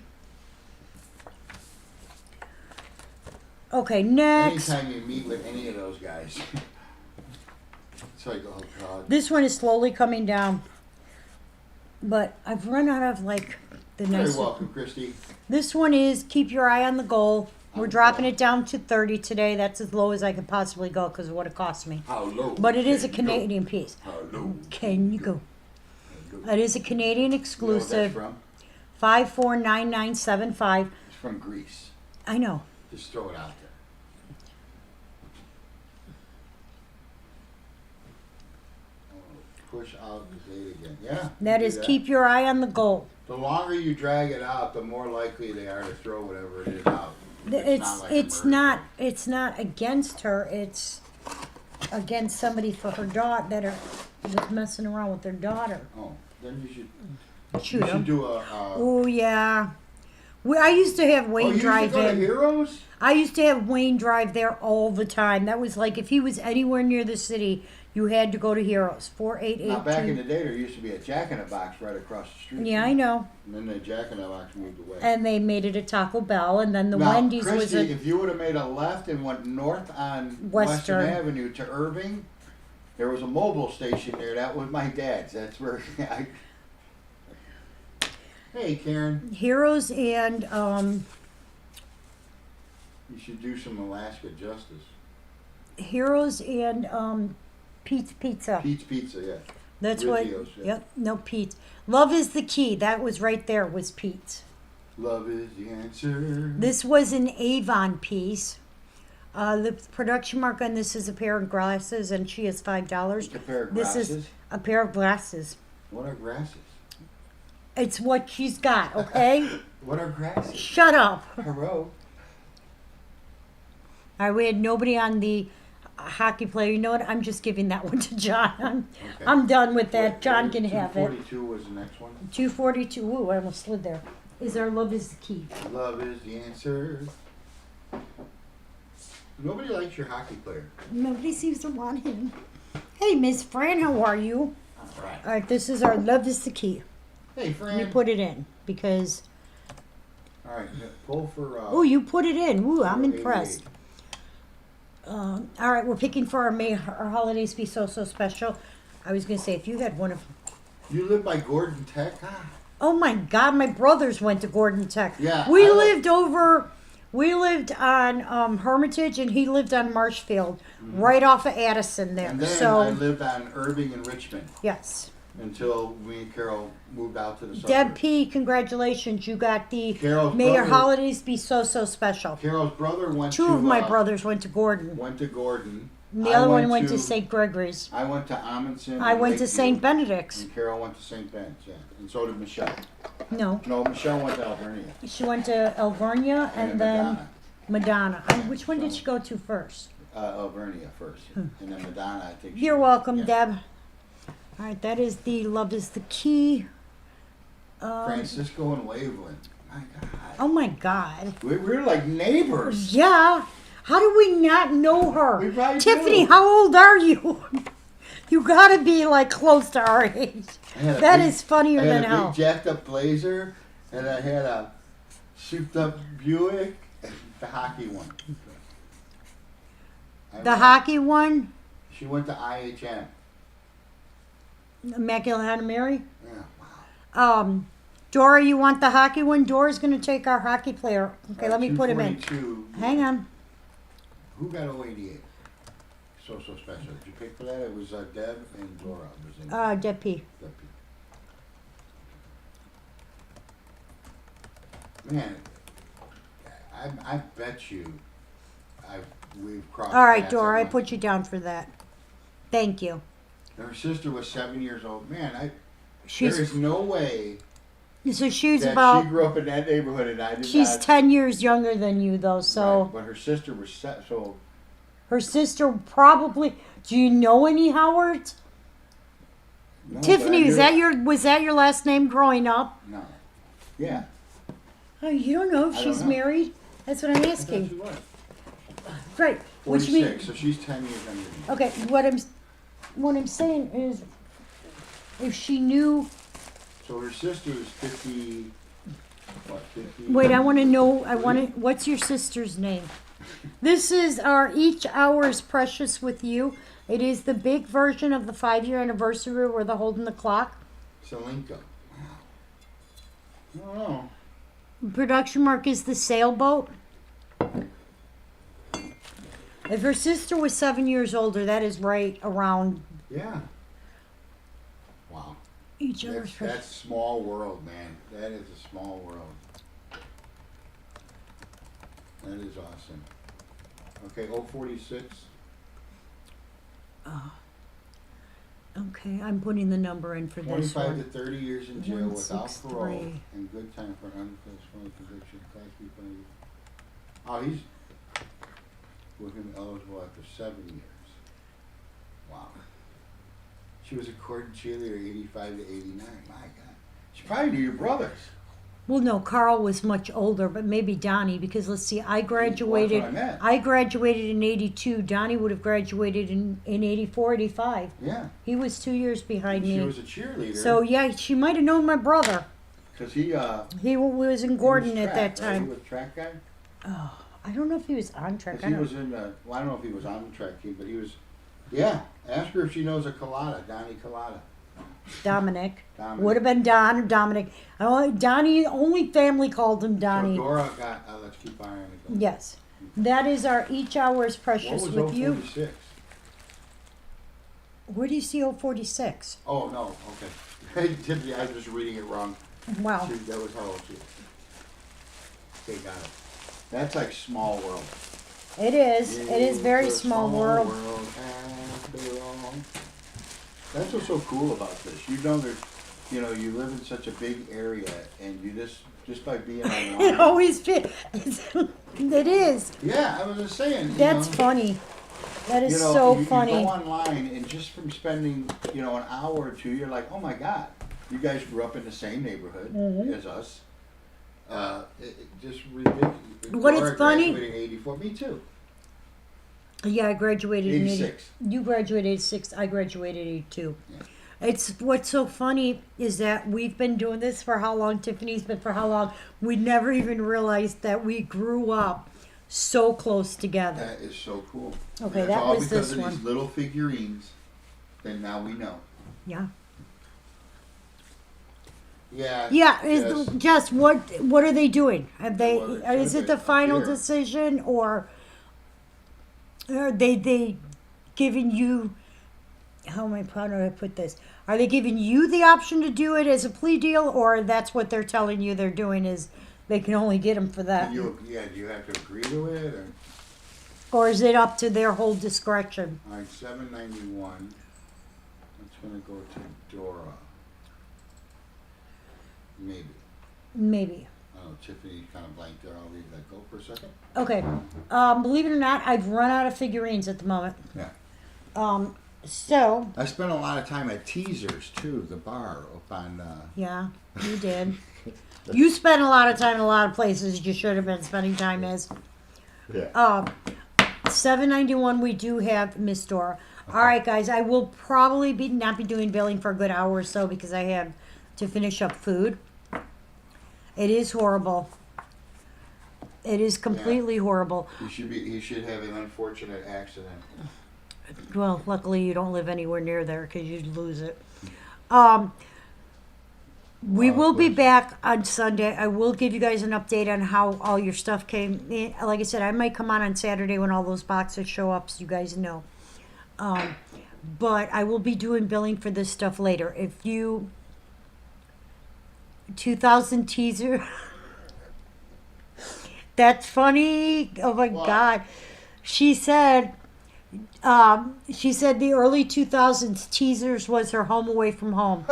Okay, next. Anytime you meet with any of those guys, it's like, oh God. This one is slowly coming down. But I've run out of like the Very nice. welcome, Christy. This one is keep your eye on the goal. We're dropping it down to 30 today. That's as low as I could possibly go because of what it cost me. How low? But it is a can you go? Canadian piece. How low? Can you go? How low? It is a Canadian You know what that's exclusive. from? 549975. It's from Greece. I know. Just throw it out there. Oh, push out the date again. Yeah. That you is do keep your eye on the goal. The longer you drag it out, the more likely they are to throw whatever it is out. It's not against her. It's against somebody for her daughter that are just messing around with their daughter. Oh, then you should. Shoot You should 'em. do a. Oh yeah. I used to have Oh, Wayne you used to drive go to in. Heroes? I used to have Wayne drive there all the time. That was like if he was anywhere near the city, you had to go to Heroes. Now, back in 4882. the day, there used to be a Jack in a Box right across the street. Yeah, I know. And then the Jack in a Box moved away. And they made it a Taco Bell, and then the Now, Wendy's was Christy, a if you would have made a left and went north on Western. Western Avenue to Irving, there was a mobile station there. That was my dad's. That's where I. Hey, Karen, Heroes and you should do some Alaska Justice. Pete's Pizza. Pete's Pizza, yeah. That's what. Rizzio's, yeah. Yep. No Pete's. Love is the key. That was right there. Was Pete's. Love is the answer. This was an Avon piece. The production mark on this is a pair of glasses, and she is $5. A pair of This glasses. is a pair of glasses. What are grasses? It's what she's got, okay? What are grasses? Shut up. Hello. All right, we had nobody on the hockey player. You know what? I'm just giving that one to John. Okay. I'm done with that. What- John what- can have it. 242 was the next one. 242. Ooh, I almost slid there. Is our love is the key. Love is the answer. Nobody likes your hockey player. Nobody seems to want him. Hey, Miss Fran, how are you? All right. All right, this is our love is the key. Hey, Let me Fran. put it in because. All right, pull for. Oh, you put it in. Ooh, I'm 88. impressed. All right, we're picking for our holidays be so special. I was gonna say if you had one of. You live by Gordon Tech? Oh my God, my brothers went to Gordon Tech. Yeah, we I lived over. We lived on Hermitage, and he lived on Marshfield, right off of Addison there. And then So I lived on Irving and Richmond yes, until me and Carol moved out to the suburbs. Deb P, congratulations, you got the Carol's May Your brother- holidays be so special. Carol's brother went Two to. of my brothers went to Gordon. Went to Gordon. And the I other one went to St. Gregory's. I went to Amundsen. I and went to Lakeview, St. Benedict's. And Carol went to St. Ben's, yeah. And so did Michelle. No, No, Michelle went to Alvernia. she went to Alvernia and then Madonna. Which one did she go to first? Alvernia first. And then Madonna, I think. she You're went- welcome, yeah. Deb. All right, that is the Love is the Key. Francisco and Waveland. My God. Oh my God. We're like neighbors. Yeah. How do we not know her? We probably Tiffany, do. how old are you? You gotta be like close to our age. I had a That big- is funnier I had than a hell. big jacked up blazer, and I had a souped up Buick, and the hockey one. The hockey one, She went to IHM. Immaculate Heart of Mary. Yeah, wow. Dora, you want the hockey one? Dora's gonna take our hockey player. Okay, let me put him in. 242. Hang on. Who got 088? So special. Did you pick for that? It was Deb and Dora. Was in Deb P. Deb. Man, I bet you, we've crossed. All right, paths Dora, I at one- put you down for that. Thank you. Her sister was 7 years old. Man, there She's is no way so she's that about she grew up in that neighborhood and I did she's not. 10 years younger than you though, so Right, but her sister was so. her sister probably. Do you know any Howards? No, but I Tiffany, knew- was that your last name growing up? No. Yeah. Oh, you don't know if I don't she's know. married? That's what I'm I thought asking. she was. Right. Which 46, means so she's 10 years younger than me. okay. What I'm saying is, if she knew. So her sister is 50. What? 50. Wait, I want to know. What's your sister's name? This is our Each Hour is Precious with You. It is the big version of the 5-year anniversary where they're holding the clock. Selenko. I don't know. Production mark is the sailboat. If her sister was 7 years older, that is right around Yeah. Wow. Each Hour is That's Precious. small world, man. That is a small world. That is awesome. Okay, 046. Okay, I'm putting the number in for this 25 to one. 30 years in jail without 163. parole and good time for an unfulfilled felony conviction. Class B felony. Oh, he's with him eligible after 7 years. Wow. She was a court cheerleader 85 to 89. My God. She probably knew your brothers. Well, no, Carl was much older, but maybe Donnie, because let's see, I graduated. Well, that's what I meant. I graduated in '82. Donnie would have graduated in '84, '85. Yeah. He was 2 years behind She me. was a cheerleader. So yeah, she might have known my brother. Because he Was in he Gordon was at track, that right? He time. was track guy. Oh, I don't know if he was on track. Because he was in well, I don't know if he was on the track team, but he was. Yeah. Ask her if she knows a Colada, Donnie Colada. Dominic. Dominic. Would have been Don or Dominic. Donnie, only family called him Donnie. So Dora got. Let's keep our eye on it. Going. Yes. That is our Each Hour is What Precious was with you. 046? Where do you see 046? Oh no. Okay. Tiffany, I was just reading it wrong. Wow. See, that was how old she was. Okay, got it. That's like small world. It is. It is very It's a small world. after all. That's what's so cool about this. You know, there's, you live in such a big area, and you just by being online. It always fit. It is. Yeah, I was just saying. That's funny. That is You so funny. You go online, and just from spending, an hour or two, you're like, oh my God, you guys grew up in the same neighborhood Mhm. as us. Just ridiculous. What is Dora funny- graduated in '84. Me too. Yeah, I graduated in 86. You graduated 86. I graduated 82. Yeah. It's what's so funny is that we've been doing this for how long? Tiffany's been for how long? We never even realized that we grew up so close together. That is so cool. Okay, And that it's all was because this of one. these little figurines. Then now we know. Yeah. Yeah. Yeah, yes. just what are they doing? Have they? Well, it Is should it the be final here. decision, or are they giving you? How do I put this? Are they giving you the option to do it as a plea deal, or that's what they're telling you they're doing is they can only get them for that, Do you have to agree to it, or is it up to their whole discretion? all right, 791. That's gonna go to Dora. Maybe. Maybe. Oh, Tiffany kind of blanked there. I'll leave that go for a second. Okay. Believe it or not, I've run out of figurines at the moment. Yeah. So I spent a lot of time at Teasers too, the bar up on. yeah, you did. You spent a lot of time in a lot of places you should have been spending time as. Yeah. 791 we do have Miss Dora. All right, guys, I will probably not be doing billing for a good hour or so because I have to finish up food. It is horrible. It is completely horrible. He should have an unfortunate accident. Well, luckily you don't live anywhere near there because you'd lose it. We Wow, will be please. back on Sunday. I will give you guys an update on how all your stuff came in. Like I said, I might come on Saturday when all those boxes show up so you guys know. But I will be doing billing for this stuff later. If you 2000 teaser That's funny. Oh my What? God. She said the early 2000s teasers was her home away from home.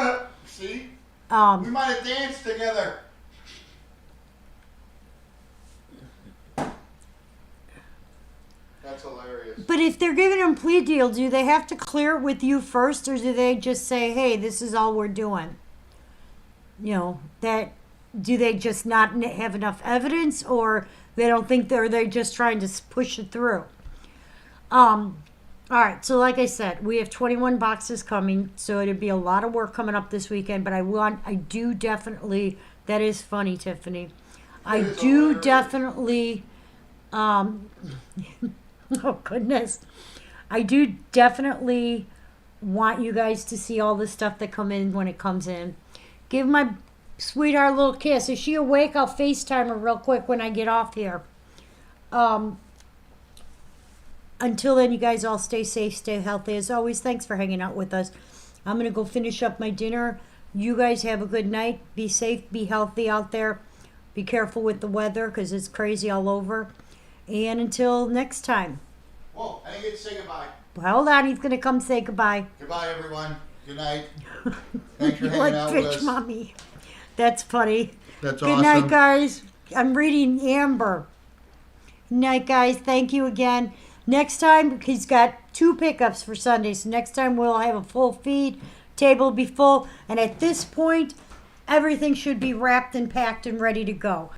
See? We Um, might have danced together. That's hilarious. but if they're giving them plea deal, do they have to clear it with you first, or do they just say, "Hey, this is all we're doing"? You know that. Do they just not have enough evidence, or they don't think they're just trying to push it through? All right. So, like I said, we have 21 boxes coming, so it'd be a lot of work coming up this weekend. But I do definitely. That is funny, Tiffany. I It is do hilarious. definitely. Oh goodness, I do definitely want you guys to see all the stuff that come in when it comes in. Give my sweetheart a little kiss. Is she awake? I'll FaceTime her real quick when I get off here. Until then, you guys all stay safe, stay healthy. As always, thanks for hanging out with us. I'm going to go finish up my dinner. You guys have a good night. Be safe, be healthy out there. Be careful with the weather because it's crazy all over. And until next time. Whoa, I didn't get to say goodbye. Hold on, he's going to come say goodbye. Goodbye, everyone. Good night. Thanks for You hanging like out with bitch us. mommy. That's funny. That's Good awesome. night, guys. I'm reading Amber. Good night, guys. Thank you again. Next time, he's got 2 pickups for Sunday. So next time, we'll have a full feed. Table will be full. And at this point, everything should be wrapped and packed and ready to go.